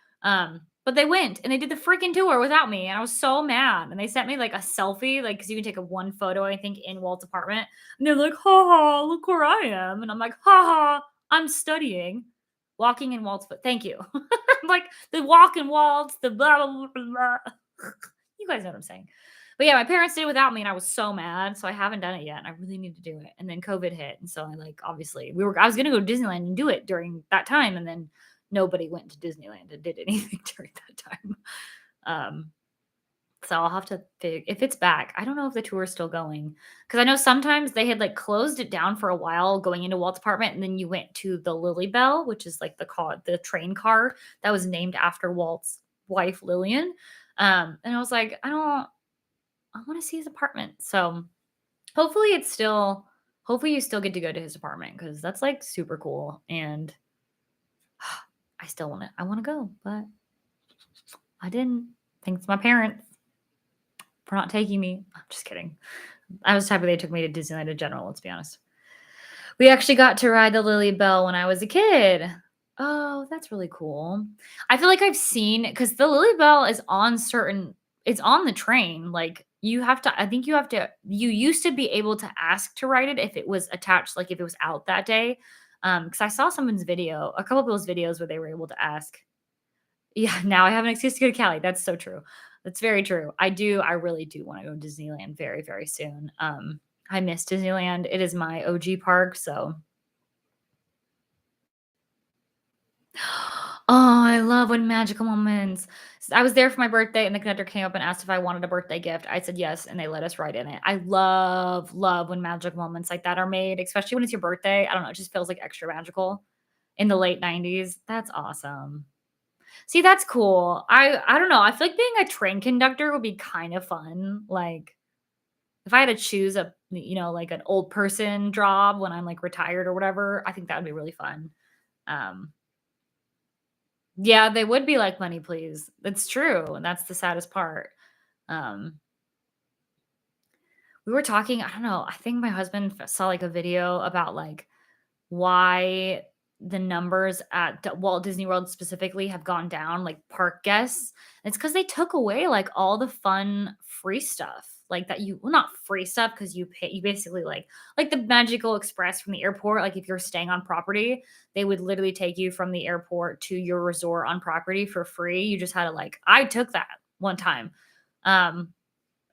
But they went and they did the freaking tour without me, and I was so mad. And they sent me like a selfie, like because you can take a one photo, I think, in Walt's apartment. And they're like, "Ha ha, look where I am," and I'm like, "Ha ha, I'm studying, walking in Walt's foot." Thank you. Like the walk in Walt's, the blah blah blah blah. You guys know what I'm saying. But yeah, my parents did it without me, and I was so mad. So I haven't done it yet, and I really need to do it. And then COVID hit, and so I like obviously I was gonna go to Disneyland and do it during that time, and then nobody went to Disneyland and did anything during that time. Um, so I'll have to if it's back. I don't know if the tour is still going because I know sometimes they had like closed it down for a while going into Walt's apartment, and then you went to the Lily Bell, which is like the train car that was named after Walt's wife Lillian. And I was like, I want to see his apartment. So hopefully hopefully you still get to go to his apartment because that's like super cool. And I want to go, but I didn't. Thanks to my parents for not taking me. I'm just kidding. I was happy they took me to Disneyland in general, let's be honest. We actually got to ride the Lily Bell when I was a kid. Oh, that's really cool. I feel like I've seen because the Lily Bell is on certain it's on the train. Like you have to I think you used to be able to ask to ride it if it was attached, like if it was out that day. Because I saw someone's video, a couple of those videos where they were able to ask. Yeah, now I have an excuse to go to Cali. That's so true. That's very true. I really do wanna go to Disneyland very, very soon. I miss Disneyland. It is my OG park, so oh, I love when magical moments. I was there for my birthday, and the conductor came up and asked if I wanted a birthday gift. I said yes, and they let us ride in it. I love when magical moments like that are made, especially when it's your birthday. I don't know, it just feels like extra magical in the late 90s. That's awesome. See, that's cool. I don't know, I feel like being a train conductor would be kind of fun, like, if I had to choose like, an old person job when I'm, like, retired or whatever, I think that would be really fun. Um, yeah, they would be like, "Money, please." That's true, and that's the saddest part. Um, we were talking I don't know, I think my husband saw, like, a video about, like, why the numbers at Walt Disney World specifically have gone down, like park guests. It's because they took away like all the fun free stuff. Like that you well, not free stuff because you pay you basically like the Magical Express from the airport. Like if you're staying on property, they would literally take you from the airport to your resort on property for free. You just had to like I took that one time. Um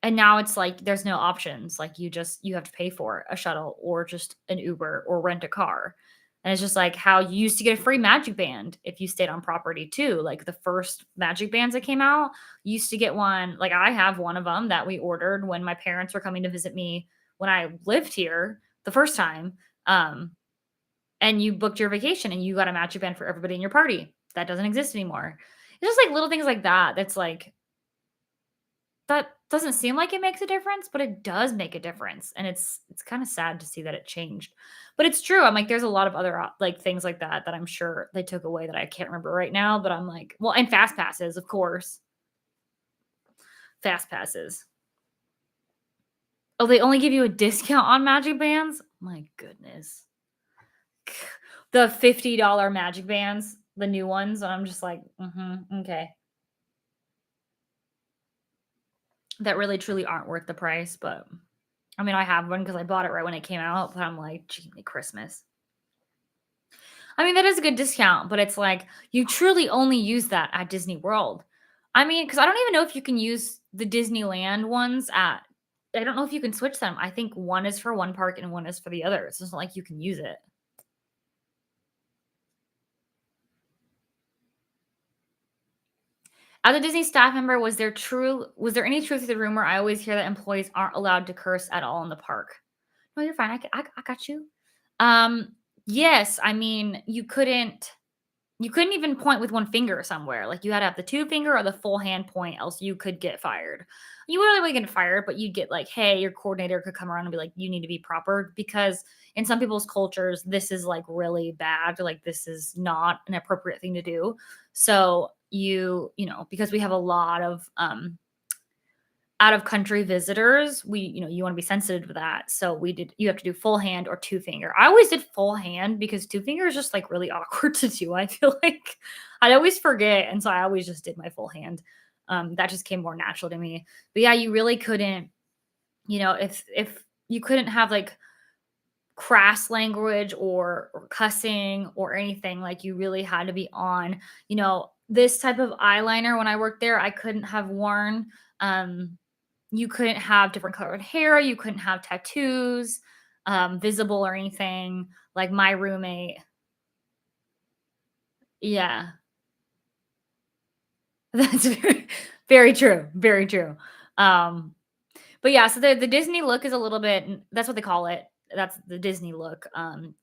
and now it's like there's no options. Like you have to pay for it, a shuttle or just an Uber or rent a car. And it's just like how you used to get a free magic band if you stayed on property too. Like the first magic bands that came out, you used to get one. Like I have one of them that we ordered when my parents were coming to visit me when I lived here the first time. Um, and you booked your vacation and you got a magic band for everybody in your party. That doesn't exist anymore. It's just like little things like that. That's like that doesn't seem like it makes a difference, but it does make a difference, and it's kinda sad to see that it changed. But it's true, I'm like, there's a lot of other like, things like that that I'm sure they took away that I can't remember right now, but I'm like well, and fast passes, of course. Fast passes. Oh, they only give you a discount on magic bands? My goodness. The $50 magic bands, the new ones, and I'm just like, "Mhm, okay." That really truly aren't worth the price, but I mean, I have one because I bought it right when it came out, but I'm like, "Gee, Christmas." I mean, that is a good discount, but it's like you truly only use that at Disney World. I mean, because I don't even know if you can use the Disneyland ones at I don't know if you can switch them. I think one is for one park and one is for the other. It's just not like you can use it. As a Disney staff member, was there any truth to the rumor I always hear that employees aren't allowed to curse at all in the park? No, you're fine. I got you. Um, yes, I mean, you couldn't even point with one finger somewhere. Like you had to have the two finger or the full hand point, else you could get fired. You really wouldn't get fired, but you'd get like, hey, your coordinator could come around and be like, you need to be proper because in some people's cultures, this is like really bad. Like this is not an appropriate thing to do. So because we have a lot of out of country visitors, you want to be sensitive to that. So you have to do full hand or two finger. I always did full hand because two finger is just like really awkward to do. I feel like I'd always forget. And so I always just did my full hand. That just came more natural to me. But yeah, you really couldn't, if you couldn't have like crass language or cussing or anything, like you really had to be on, this type of eyeliner when I worked there, I couldn't have worn. You couldn't have different colored hair, you couldn't have tattoos, visible or anything. Like my roommate yeah, that's very true, very true. Um, but yeah, so the Disney look is a little bit that's what they call it. That's the Disney look,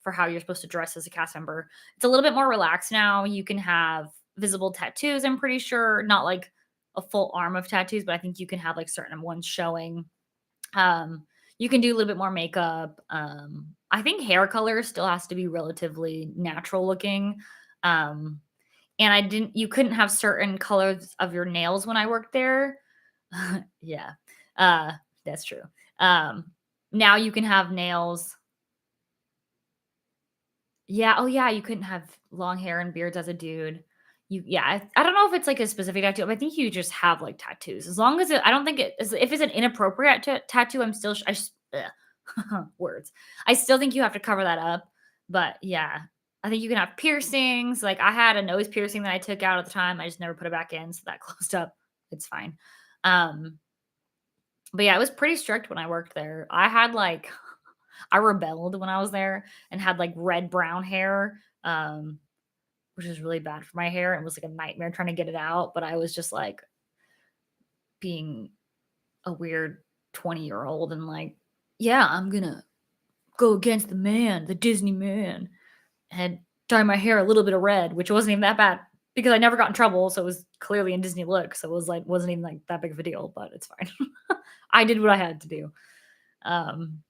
for how you're supposed to dress as a cast member. It's a little bit more relaxed now. You can have visible tattoos, I'm pretty sure, not like a full arm of tattoos, but I think you can have like certain ones showing. You can do a little bit more makeup. I think hair color still has to be relatively natural looking. Um, and you couldn't have certain colors of your nails when I worked there. Yeah. Uh, that's true. Um, now you can have nails. Yeah, oh, yeah, you couldn't have long hair and beards as a dude. Yeah, I don't know if it's, like, a specific tattoo, but I think you just have, like, tattoos. As long as I don't think it is if it's an inappropriate tattoo, I'm still I s words. I still think you have to cover that up, but yeah, I think you can have piercings, like, I had a nose piercing that I took out at the time, I just never put it back in, so that closed up. It's fine. Um, but yeah, it was pretty strict when I worked there. I had, like I rebelled when I was there and had, like, red brown hair, which is really bad for my hair. It was like a nightmare trying to get it out, but I was just, like, being a weird 20-year-old and, like, "Yeah, I'm gonna go against the man, the Disney man, and dye my hair a little bit of red," which wasn't even that bad because I never got in trouble, so it was clearly a Disney look, so it was, like wasn't even, like, that big of a deal, but it's fine. I did what I had to do. Um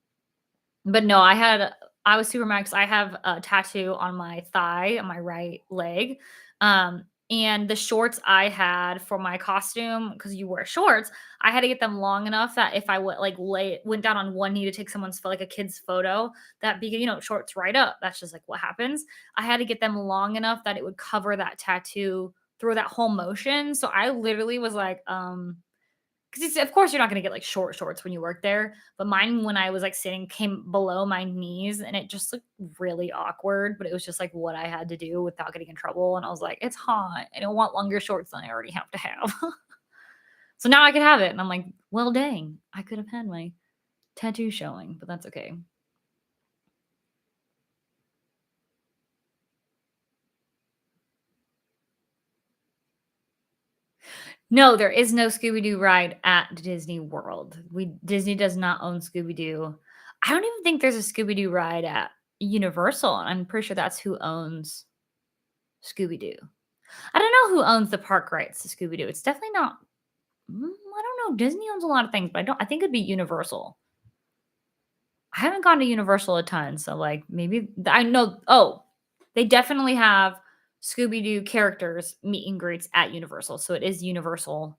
But no, I was super mad 'cause I have a tattoo on my thigh, on my right leg, and the shorts I had for my costume, because you wear shorts, I had to get them long enough that if I would, like, went down on one knee to take someone's like, a kid's photo, that shorts right up, that's just, like, what happens. I had to get them long enough that it would cover that tattoo through that whole motion, so I literally was like, 'cause of course, you're not gonna get, like, short shorts when you work there, but mine, when I was, like, sitting, came below my knees, and it just looked really awkward, but it was just, like, what I had to do without getting in trouble, and I was like, "It's hot. I don't want longer shorts than I already have to have." So now I can have it, and I'm like, "Well, dang, I could have had my tattoo showing, but that's okay." No, there is no Scooby-Doo ride at Disney World. Disney does not own Scooby-Doo. I don't even think there's a Scooby-Doo ride at Universal. I'm pretty sure that's who owns Scooby-Doo. I don't know who owns the park rights to Scooby-Doo. It's definitely not I don't know. Disney owns a lot of things, but I think it'd be Universal. I haven't gone to Universal a ton, so, like, maybe I know they definitely have Scooby-Doo characters meet and greets at Universal, so it is Universal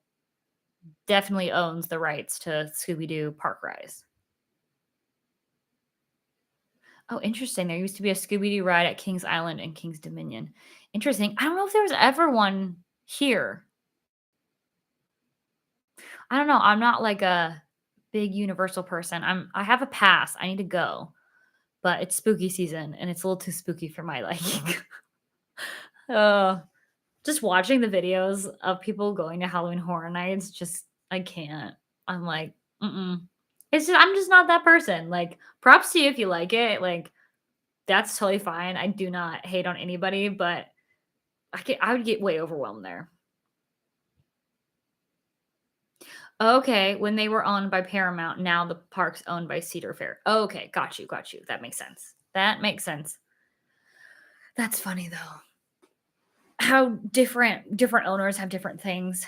definitely owns the rights to Scooby-Doo Park Rise. Oh, interesting. There used to be a Scooby-Doo ride at Kings Island and Kings Dominion. Interesting. I don't know if there was ever one here. I don't know. I'm not like a big Universal person. I have a pass. I need to go, but it's spooky season and it's a little too spooky for my liking. uh, just watching the videos of people going to Halloween Horror Nights, just I can't. I'm like, mm-mm. I'm just not that person. Like, props to you if you like it. Like, that's totally fine. I do not hate on anybody, but I would get way overwhelmed there. Okay, when they were owned by Paramount, now the park's owned by Cedar Fair. Okay, got you, got you. That makes sense. That makes sense. That's funny though. How different owners have different things.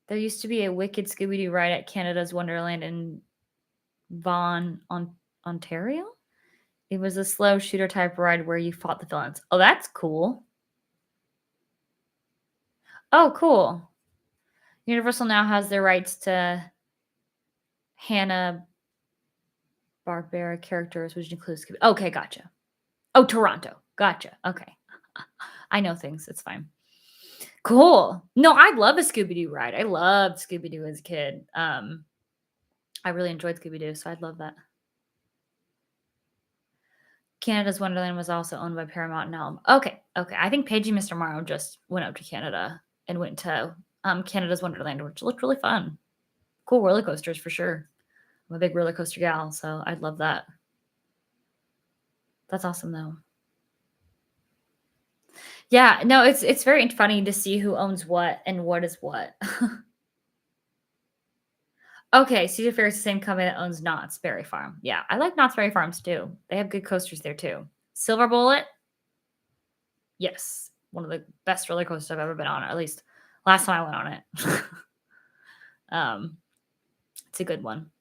There used to be a Wicked Scooby-Doo ride at Canada's Wonderland in Ontario. It was a slow shooter type ride where you fought the villains. Oh, that's cool. Oh, cool. Universal now has the rights to Hanna Barbera characters, which includes okay, gotcha. Oh, Toronto. Gotcha. Okay. I know things. It's fine. Cool. No, I love a Scooby-Doo ride. I loved Scooby-Doo as a kid. I really enjoyed Scooby-Doo, so I'd love that. Canada's Wonderland was also owned by Paramount now. Okay, okay. I think Paige and Mr. Morrow just went up to Canada and went to Canada's Wonderland, which looked really fun. Cool roller coasters for sure. I'm a big roller coaster gal, so I'd love that. That's awesome though. Yeah, no, it's very funny to see who owns what and what is what. Okay, Cedar Fair is the same company that owns Knott's Berry Farm. Yeah, I like Knott's Berry Farms too. They have good coasters there too. Silver Bullet, yes, one of the best roller coasters I've ever been on. At least last time I went on it. um, it's a good one.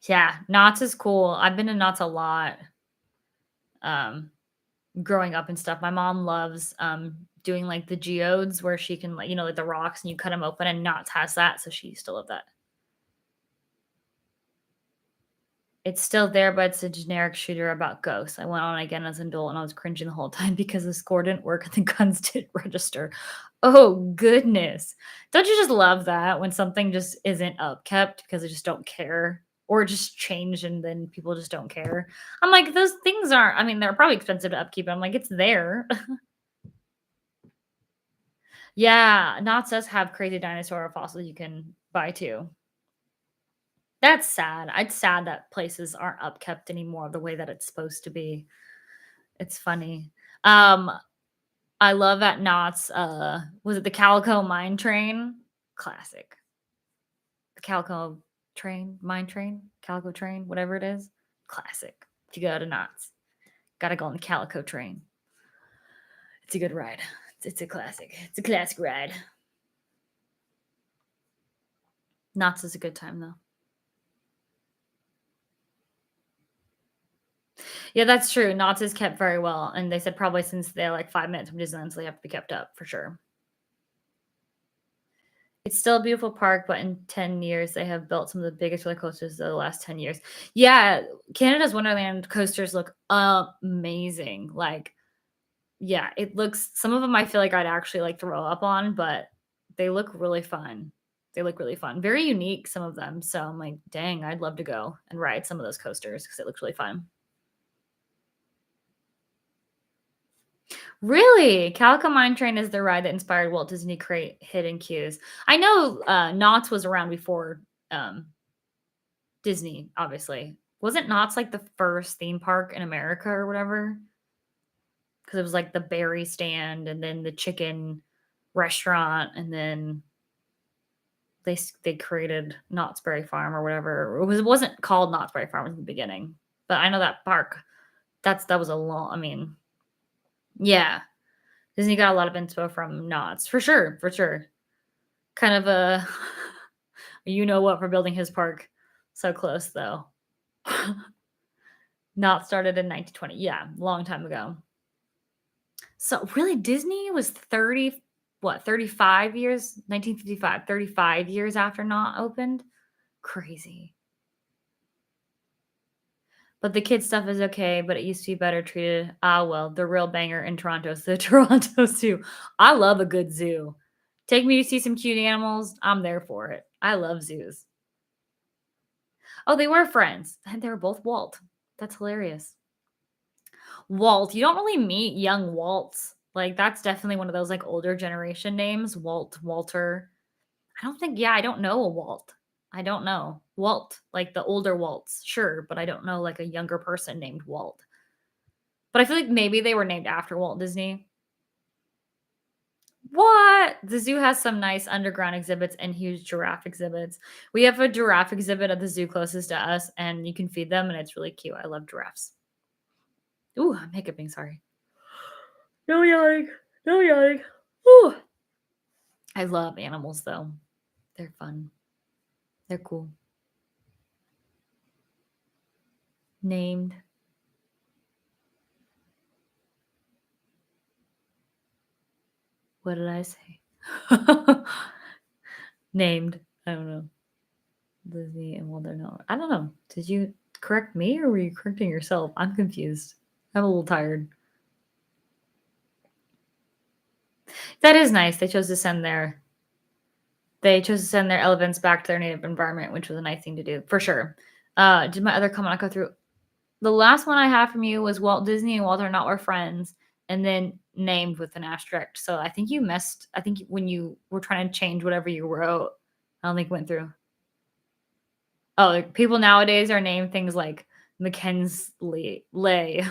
Yeah, Knott's is cool. I've been to Knott's a lot. Um, growing up and stuff. My mom loves doing like the geodes where she can like like the rocks and you cut them open and Knott's has that, so she used to love that. It's still there, but it's a generic shooter about ghosts. I went on again as an adult and I was cringing the whole time because the score didn't work and the guns didn't register. Oh, goodness. Don't you just love that when something just isn't upkept because they just don't care? Or just change and then people just don't care. I'm like, those things aren't, I mean, they're probably expensive to upkeep. I'm like, it's there. Yeah, Knott's does have crazy dinosaur fossils you can buy too. That's sad. It's sad that places aren't upkept anymore the way that it's supposed to be. It's funny. Um, I love at Knott's, was it the Calico Mine Train? Classic. The Calico Train, Mine Train, Calico Train, whatever it is. Classic. If you go to Knott's, gotta go on the Calico Train. It's a good ride. It's a classic. It's a classic ride. Knott's is a good time though. Yeah, that's true. Knott's is kept very well, and they said probably since they're like 5 minutes from Disneyland, so they have to be kept up for sure. It's still a beautiful park, but in 10 years, they have built some of the biggest roller coasters of the last 10 years. Yeah, Canada's Wonderland coasters look amazing. Like, yeah, it looks some of them I feel like I'd actually like throw up on, but they look really fun. They look really fun. Very unique, some of them. So I'm like, dang, I'd love to go and ride some of those coasters because it looks really fun. Really? Calico Mine Train is the ride that inspired Walt Disney create Hidden Cues. I know Knott's was around before um, Disney, obviously. Wasn't Knott's like the first theme park in America or whatever? Because it was like the berry stand and then the chicken restaurant, and then they created Knott's Berry Farm or whatever. It wasn't called Knott's Berry Farm in the beginning, but I know that park. That was a long. I mean, yeah, Disney got a lot of inspo from Knott's for sure, for sure. Kind of a you know what for building his park so close though. Not started in 1920. Yeah, long time ago. So really Disney was 30 what, 35 years? 1955, 35 years after Not opened? Crazy. But the kids stuff is okay, but it used to be better treated. Ah, well, the real banger in Toronto is the Toronto Zoo. I love a good zoo. Take me to see some cute animals. I'm there for it. I love zoos. Oh, they were friends. And they were both Walt. That's hilarious. Walt, you don't really meet young Walts. Like that's definitely one of those like older generation names. Walt, Walter. I don't think, yeah, I don't know a Walt. I don't know. Walt, like the older Walts, sure, but I don't know like a younger person named Walt. But I feel like maybe they were named after Walt Disney. What? The zoo has some nice underground exhibits and huge giraffe exhibits. We have a giraffe exhibit at the zoo closest to us, and you can feed them, and it's really cute. I love giraffes. Ooh, I'm hiccuping, sorry. No yawning. No yawning. Ooh. I love animals though. They're fun. They're cool. Named. What did I say? Named. I don't know. Lizzie and Walter. No, I don't know. Did you correct me or were you correcting yourself? I'm confused. I'm a little tired. That is nice. They chose to send their elephants back to their native environment, which was a nice thing to do, for sure. Did my other comment not go through? The last one I have from you was Walt Disney and Walter Not were friends, and then named with an asterisk. So I think you missed. I think when you were trying to change whatever you wrote, I don't think it went through. Oh, like people nowadays are named things like Mackenzie Lay.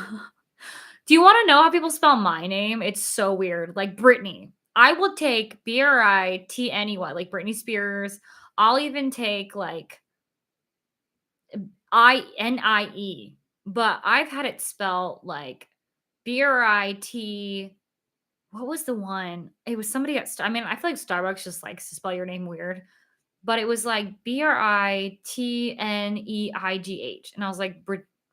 Do you want to know how people spell my name? It's so weird. Like Brittany. I will take Britny, like Britney Spears. I'll even take like INIE, but I've had it spelled like BRIT. What was the one? It was somebody I mean, I feel like Starbucks just likes to spell your name weird, but it was like Britneigh. And I was like,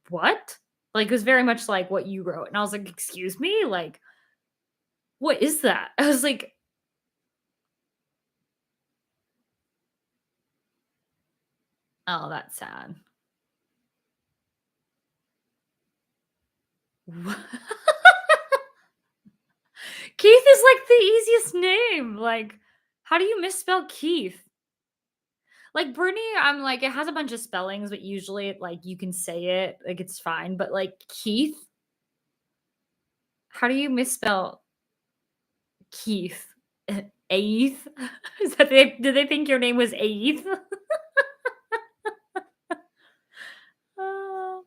what? Like, it was very much like what you wrote. And I was like, excuse me? Like, what is that? I was like, oh, that's sad. Keith is like the easiest name. Like, how do you misspell Keith? Like Brittany, I'm like, it has a bunch of spellings, but usually like you can say it, like it's fine. But like Keith, how do you misspell Keith? Aeth? Is that did they think your name was Aeth? Oh,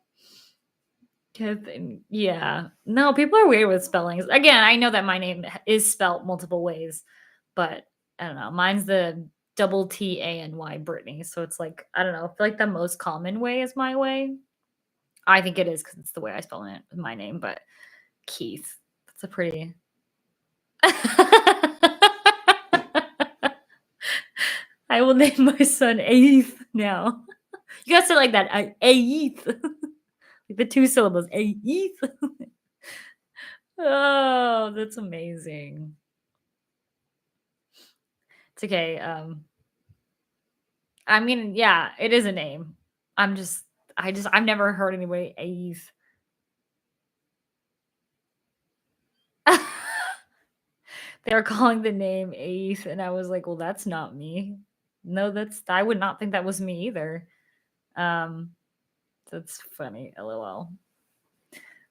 yeah. No, people are weird with spellings. Again, I know that my name is spelt multiple ways, but I don't know. Mine's the double Tany Brittany. So it's like, I don't know. I feel like the most common way is my way. I think it is because it's the way I spell it, my name, but Keith. That's a pretty. I will name my son Aeth now. You gotta say it like that. Aeth. Like the two syllables. Aeth. Oh, that's amazing. It's okay. I mean, yeah, it is a name. I've never heard anybody Aeth. They were calling the name Aeth, and I was like, well, that's not me. No, I would not think that was me either. Um, that's funny. LOL.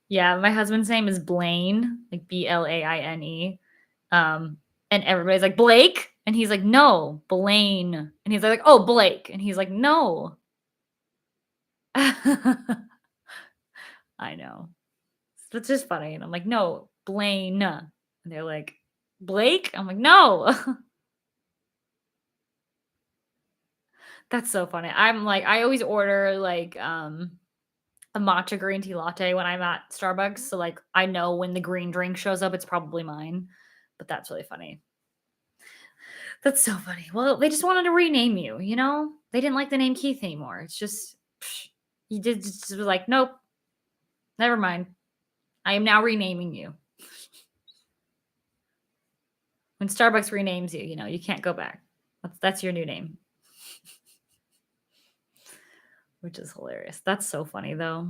Yeah, my husband's name is Blaine, like Blaine. Um, and everybody's like, Blake? And he's like, no, Blaine. And he's like, oh, Blake. And he's like, no. I know. It's just funny. And I'm like, no, Blaine. And they're like, Blake? I'm like, no. That's so funny. I'm like, I always order like a matcha green tea latte when I'm at Starbucks. So like I know when the green drink shows up, it's probably mine. But that's really funny. That's so funny. Well, they just wanted to rename you, you know? They didn't like the name Keith anymore. It's just you did just was like, nope, never mind. I am now renaming you. When Starbucks renames you, you know, you can't go back. That's your new name. Which is hilarious. That's so funny though.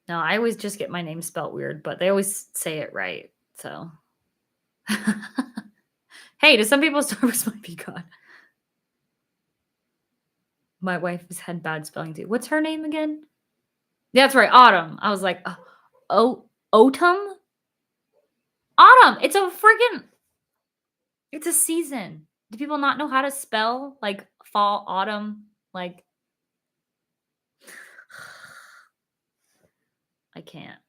No, I always just get my name spelt weird, but they always say it right. So hey, to some people, Starbucks might be God. My wife has had bad spelling too. What's her name again? That's right, Autumn. I was like, Autumn? Autumn. It's a season. Do people not know how to spell like fall, autumn? Like, I can't.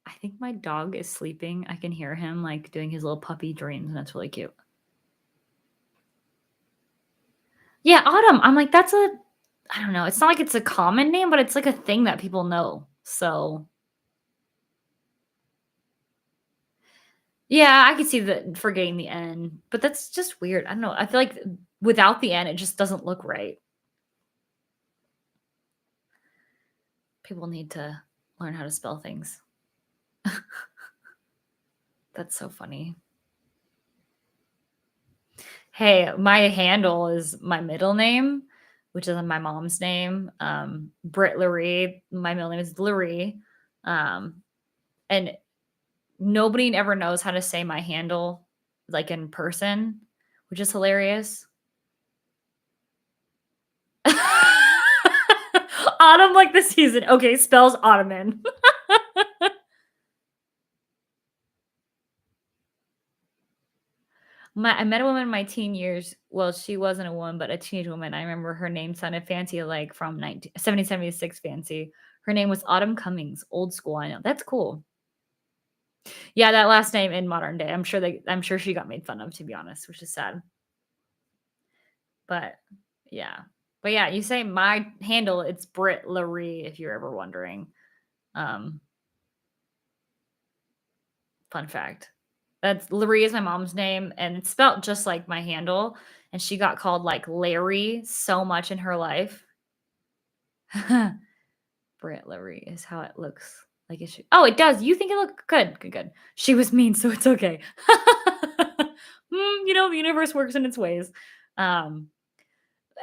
I think my dog is sleeping. I can hear him like doing his little puppy dreams, and that's really cute. Yeah, Autumn. I'm like, I don't know. It's not like it's a common name, but it's like a thing that people know. So yeah, I could see the forgetting the N, but that's just weird. I don't know. I feel like without the N, it just doesn't look right. People need to learn how to spell things. That's so funny. Hey, my handle is my middle name, which is my mom's name. Britt Laree. My middle name is Laree. And nobody ever knows how to say my handle like in person, which is hilarious. Autumn like the season. Okay, spells ottoman. I met a woman in my teen years. Well, she wasn't a woman, but a teenage woman. I remember her name sounded fancy, like from 1776 fancy. Her name was Autumn Cummings. Old school. I know. That's cool. Yeah, that last name in modern day. I'm sure she got made fun of, to be honest, which is sad. But yeah. But yeah, you say my handle, it's Britt Laree, if you're ever wondering. Fun fact. That's Laree is my mom's name, and it's spelled just like my handle. And she got called like Larry so much in her life. Britt Laree is how it looks. Like it should. Oh, it does. You think it looked good? Good, good. She was mean, so it's okay. You know, the universe works in its ways.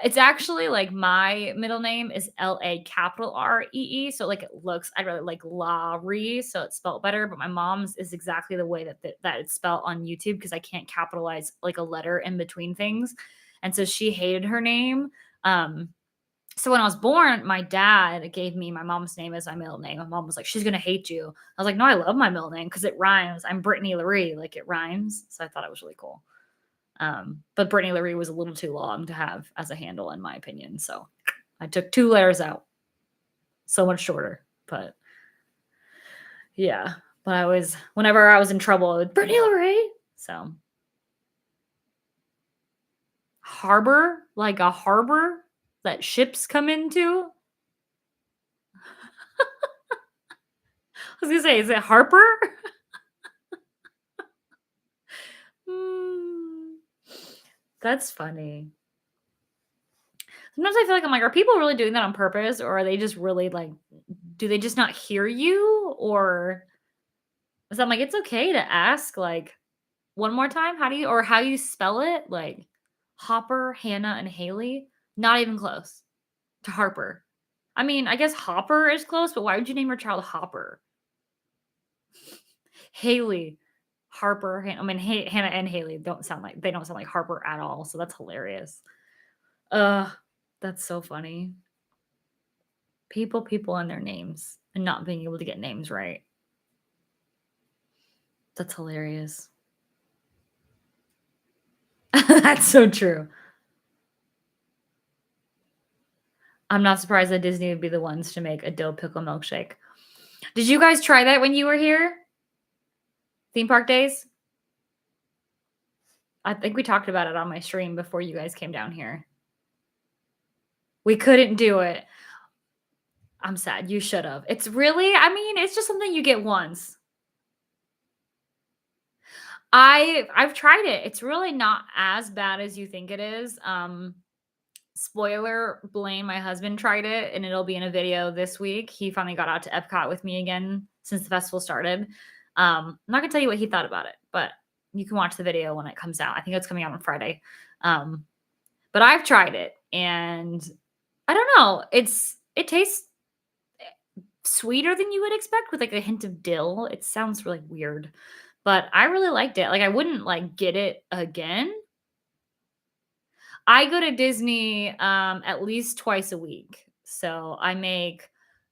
It's actually like my middle name is L-A capital R-E-E, so, like, it looks I'd rather like Larry, so it's spelled better, but my mom's is exactly the way that it's spelled on YouTube because I can't capitalize, like, a letter in between things, and so she hated her name. Um, so when I was born, my dad gave me my mom's name as my middle name. My mom was like, "She's gonna hate you." I was like, "No, I love my middle name because it rhymes. I'm Brittany Laree, like, it rhymes." So I thought it was really cool. But Brittany Laree was a little too long to have as a handle, in my opinion. So I took 2 letters out. So much shorter. But yeah. But whenever I was in trouble, it was Brittany Laree. So harbor, like a harbor that ships come into. I was gonna say, is it Harper? Hmm, that's funny. Sometimes I feel like I'm like, are people really doing that on purpose, or are they just really like, do they just not hear you, or? So I'm like, it's okay to ask like one more time, how you spell it? Like Hopper, Hannah, and Haley? Not even close to Harper. I mean, I guess Hopper is close, but why would you name your child Hopper? Haley, Harper, I mean, Hannah and Haley they don't sound like Harper at all. So that's hilarious. Ugh, that's so funny. People and their names and not being able to get names right. That's hilarious. That's so true. I'm not surprised that Disney would be the ones to make a dill pickle milkshake. Did you guys try that when you were here? Theme park days? I think we talked about it on my stream before you guys came down here. We couldn't do it. I'm sad. You should have. I mean, it's just something you get once. I've tried it. It's really not as bad as you think it is. Spoiler, Blaine, my husband, tried it, and it'll be in a video this week. He finally got out to Epcot with me again since the festival started. I'm not gonna tell you what he thought about it, but you can watch the video when it comes out. I think it's coming out on Friday. Um, but I've tried it, and I don't know. It tastes sweeter than you would expect with like a hint of dill. It sounds really weird, but I really liked it. Like I wouldn't like get it again. I go to Disney, at least twice a week. So I make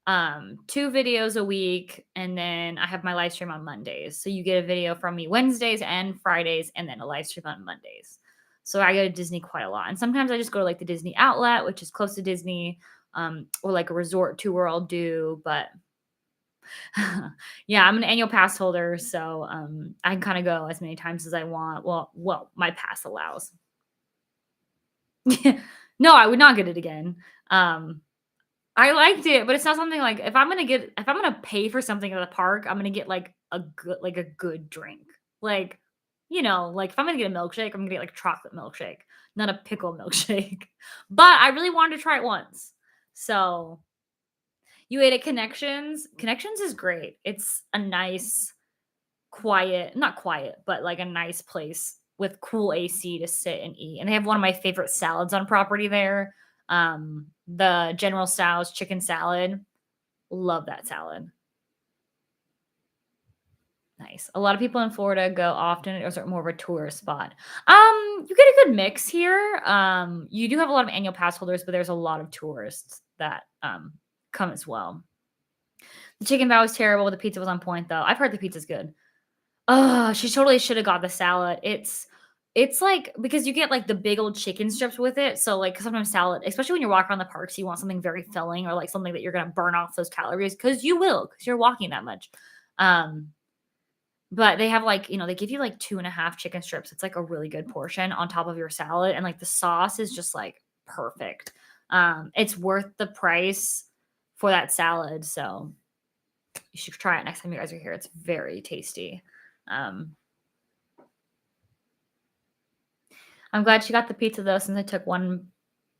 2 videos a week, and then I have my live stream on Mondays. So you get a video from me Wednesdays and Fridays, and then a live stream on Mondays. So I go to Disney quite a lot. And sometimes I just go to like the Disney outlet, which is close to Disney, or like a resort tour I'll do. But yeah, I'm an annual pass holder, so I can kind of go as many times as I want. Well, my pass allows. No, I would not get it again. Um, I liked it, but it's not something like if I'm gonna pay for something at the park, I'm gonna get like a good drink. Like, like if I'm gonna get a milkshake, I'm gonna get like a chocolate milkshake, not a pickle milkshake. But I really wanted to try it once. So you ate at Connections. Connections is great. It's a nice quiet, not quiet, but like a nice place with cool AC to sit and eat. And they have one of my favorite salads on property there. The General Tso's chicken salad. Love that salad. Nice. A lot of people in Florida go often, or is it more of a tourist spot? You get a good mix here. You do have a lot of annual pass holders, but there's a lot of tourists that come as well. The chicken bao was terrible, but the pizza was on point though. I've heard the pizza's good. Oh, she totally should have got the salad. It's like because you get like the big old chicken strips with it. So like sometimes salad, especially when you're walking around the parks, you want something very filling or like something that you're gonna burn off those calories because you will because you're walking that much. Um, but they have like they give you like 2.5 chicken strips. It's like a really good portion on top of your salad, and like the sauce is just like perfect. It's worth the price for that salad. So you should try it next time you guys are here. It's very tasty. Um, I'm glad she got the pizza though, since I took one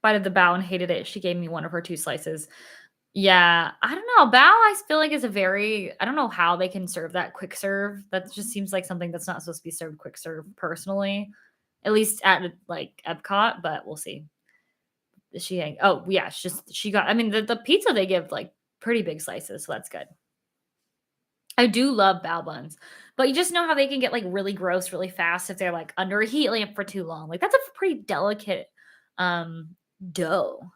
bite of the bao and hated it. She gave me one of her 2 slices. Yeah, I don't know. Bao, I feel like is a very I don't know how they can serve that quick serve. That just seems like something that's not supposed to be served quick serve personally. At least at like Epcot, but we'll see. Oh, yeah, it's just she got I mean, the pizza they give, like, pretty big slices, so that's good. I do love bao buns, but you just know how they can get, like, really gross really fast if they're, like, under a heat lamp for too long. Like, that's a pretty delicate, um, dough.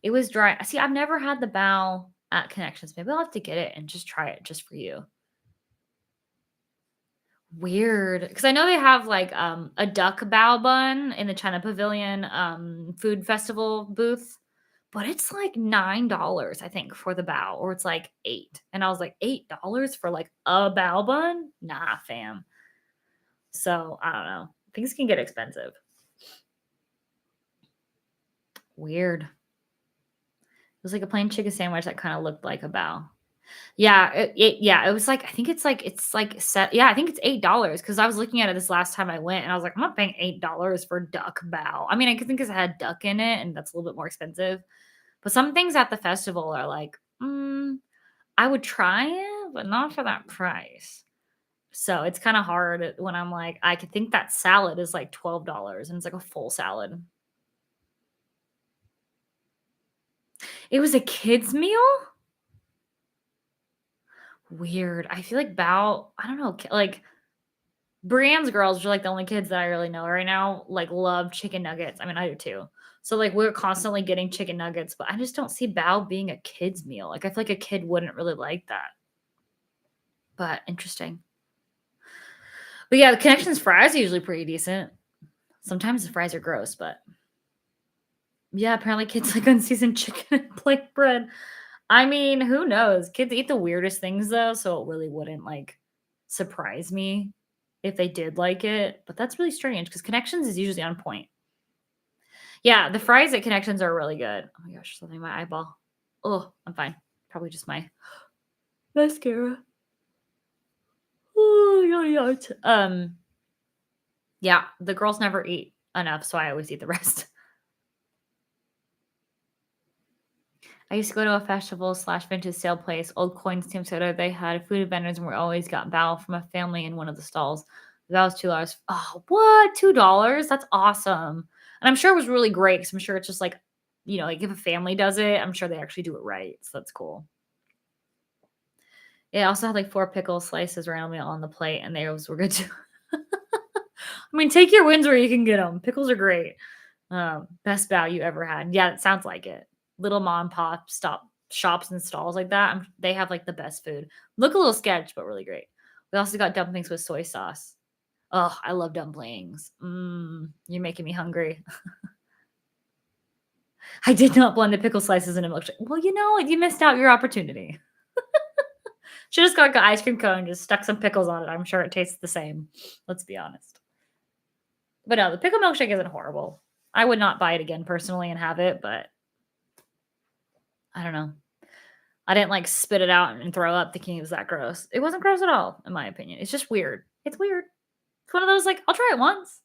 It was dry. See, I've never had the bao at Connections. Maybe I'll have to get it and just try it just for you. Weird, because I know they have, like, a duck bao bun in the China Pavilion, food festival booth, but it's, like, $9, I think, for the bao, or it's, like, 8, and I was like, $8 for, like, a bao bun? Nah, fam. So, I don't know. Things can get expensive. Weird. It was like a plain chicken sandwich that kinda looked like a bao. Yeah, it was like I think it's like set yeah, I think it's $8 because I was looking at it this last time I went, and I was like, "I'm not paying $8 for duck bao." I mean, I could think 'cause it had duck in it, and that's a little bit more expensive, but some things at the festival are like, I would try it, but not for that price." So, it's kinda hard when I'm like, I could think that salad is like $12, and it's like a full salad. It was a kids meal? Weird. I feel like bao I don't know, like Brienne's girls are, like, the only kids that I really know right now, like, love chicken nuggets. I mean, I do too. So, like, we're constantly getting chicken nuggets, but I just don't see bao being a kid's meal. Like, I feel like a kid wouldn't really like that, but interesting. But yeah, the Connections fries are usually pretty decent. Sometimes the fries are gross, but yeah, apparently kids like unseasoned chicken and plain bread. I mean, who knows? Kids eat the weirdest things though, so it really wouldn't like surprise me if they did like it. But that's really strange because Connections is usually on point. Yeah, the fries at Connections are really good. Oh my gosh, something in my eyeball. Oh, I'm fine. Probably just my mascara. Oh, yada yada. Yeah, the girls never eat enough, so I always eat the rest. I used to go to a festival slash vintage sale place, old coins, Tim soda. They had food vendors, and we always got bao from a family in one of the stalls. That was $2. Oh, what? $2? That's awesome. And I'm sure it was really great because I'm sure it's just like, like if a family does it, I'm sure they actually do it right. So that's cool. Yeah, I also had like 4 pickle slices randomly on the plate, and those were good too. I mean, take your wins where you can get them. Pickles are great. Best value ever had. Yeah, it sounds like it. Little mom and pop stop shops and stalls like that. They have like the best food. Look a little sketch, but really great. We also got dumplings with soy sauce. Oh, I love dumplings. You're making me hungry. I did not blend the pickle slices in a milkshake. Well, you missed out your opportunity. Should just got an ice cream cone, just stuck some pickles on it. I'm sure it tastes the same. Let's be honest. But no, the pickle milkshake isn't horrible. I would not buy it again personally and have it, but I don't know. I didn't like spit it out and throw up thinking it was that gross. It wasn't gross at all, in my opinion. It's just weird. It's weird. It's one of those like, I'll try it once.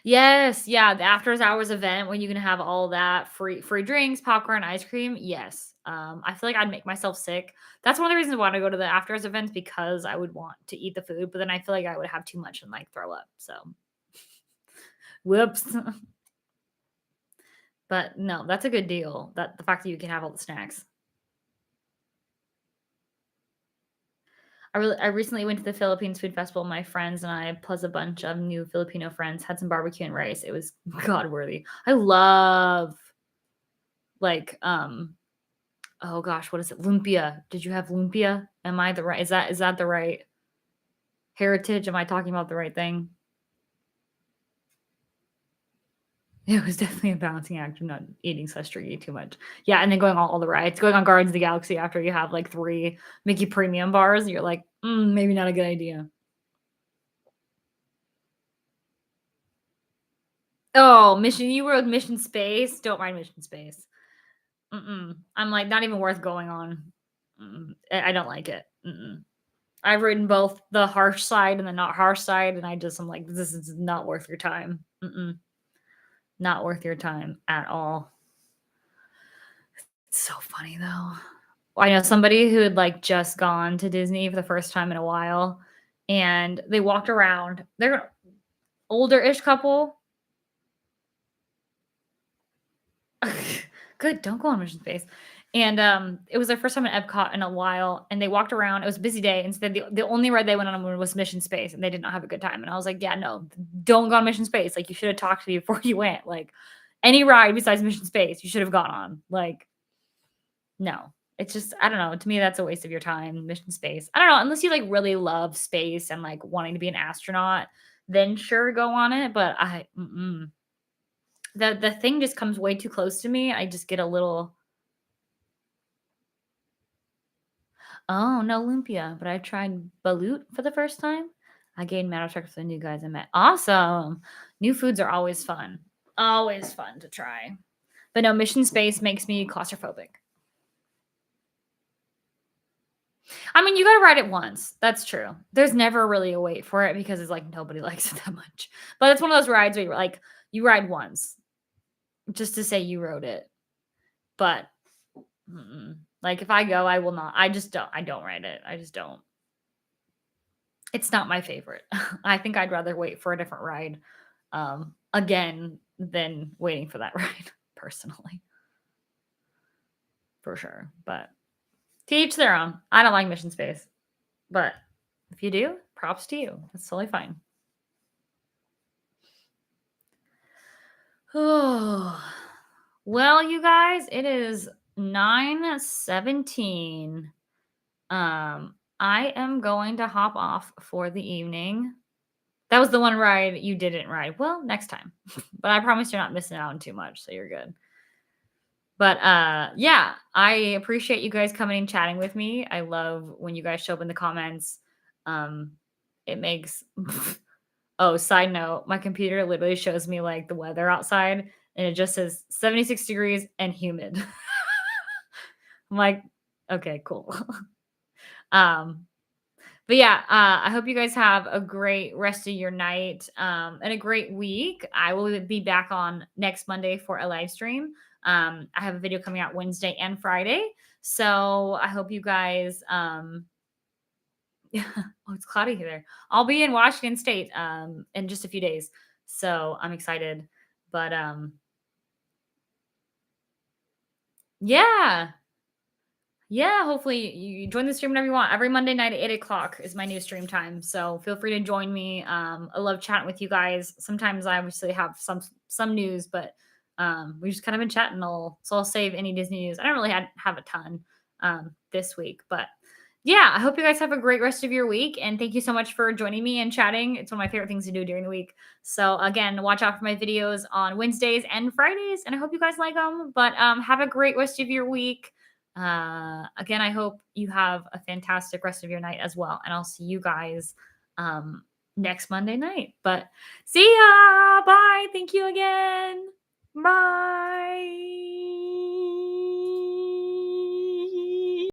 Yes, yeah, the after hours event when you can have all that free drinks, popcorn, ice cream. Yes. I feel like I'd make myself sick. That's one of the reasons why I go to the after hours events because I would want to eat the food, but then I feel like I would have too much and like throw up. So, whoops. But no, that's a good deal. That the fact that you can have all the snacks. I recently went to the Philippines Food Festival. My friends and I, plus a bunch of new Filipino friends, had some barbecue and rice. It was god worthy. I love like oh gosh, what is it? Lumpia. Did you have lumpia? Am I the right? Is that the right heritage? Am I talking about the right thing? It was definitely a balancing act of not eating so streaky too much. Yeah, and then going on all the rides, going on Guardians of the Galaxy after you have like 3 Mickey premium bars, you're like, maybe not a good idea. Oh, you rode Mission Space? Don't ride Mission Space. I'm like, not even worth going on. I don't like it. I've ridden both the harsh side and the not harsh side, and I'm like, this is not worth your time. Not worth your time at all. It's so funny though. I know somebody who had like just gone to Disney for the first time in a while, and they walked around. They're an older-ish couple. Good, don't go on mission space. And, it was their first time at Epcot in a while, and they walked around. It was a busy day, and said the only ride they went on was Mission Space, and they did not have a good time. And I was like, "Yeah, no, don't go on Mission Space. Like, you should have talked to me before you went. Like, any ride besides Mission Space, you should have gone on. Like, no." It's just, I don't know. To me, that's a waste of your time, Mission Space. I don't know, unless you like really love space and like wanting to be an astronaut, then sure, go on it. But the thing just comes way too close to me. I just get a little. Oh, no lumpia, but I tried balut for the first time. I gained mad respect for the new guys I met. Awesome. New foods are always fun. Always fun to try. But no, Mission Space makes me claustrophobic. I mean, you gotta ride it once. That's true. There's never really a wait for it because it's like nobody likes it that much. But it's one of those rides where you're like, you ride once just to say you rode it. But like if I go, I will not. I don't ride it. I just don't. It's not my favorite. I think I'd rather wait for a different ride, again, than waiting for that ride, personally, for sure. But to each their own. I don't like Mission Space, but if you do, props to you. That's totally fine. Oh, well, you guys, it is 9:17. I am going to hop off for the evening. That was the one ride you didn't ride. Well, next time. But I promise you're not missing out on too much, so you're good. But yeah, I appreciate you guys coming and chatting with me. I love when you guys show up in the comments. Um it makes oh, side note, my computer literally shows me like the weather outside and it just says 76 degrees and humid. I'm like, okay, cool. um But yeah, I hope you guys have a great rest of your night, and a great week. I will be back on next Monday for a live stream. I have a video coming out Wednesday and Friday. So I hope you guys, yeah, oh, it's cloudy here. I'll be in Washington State in just a few days. So I'm excited. But yeah. Yeah, hopefully you join the stream whenever you want. Every Monday night at 8 o'clock is my new stream time. So feel free to join me. I love chatting with you guys. Sometimes I obviously have some news, but we just kind of been chatting all. So I'll save any Disney news. I don't really have a ton this week, but yeah, I hope you guys have a great rest of your week. And thank you so much for joining me and chatting. It's one of my favorite things to do during the week. So again, watch out for my videos on Wednesdays and Fridays. And I hope you guys like them. But have a great rest of your week. Again, I hope you have a fantastic rest of your night as well. And I'll see you guys next Monday night. But see ya. Bye. Thank you again. Bye.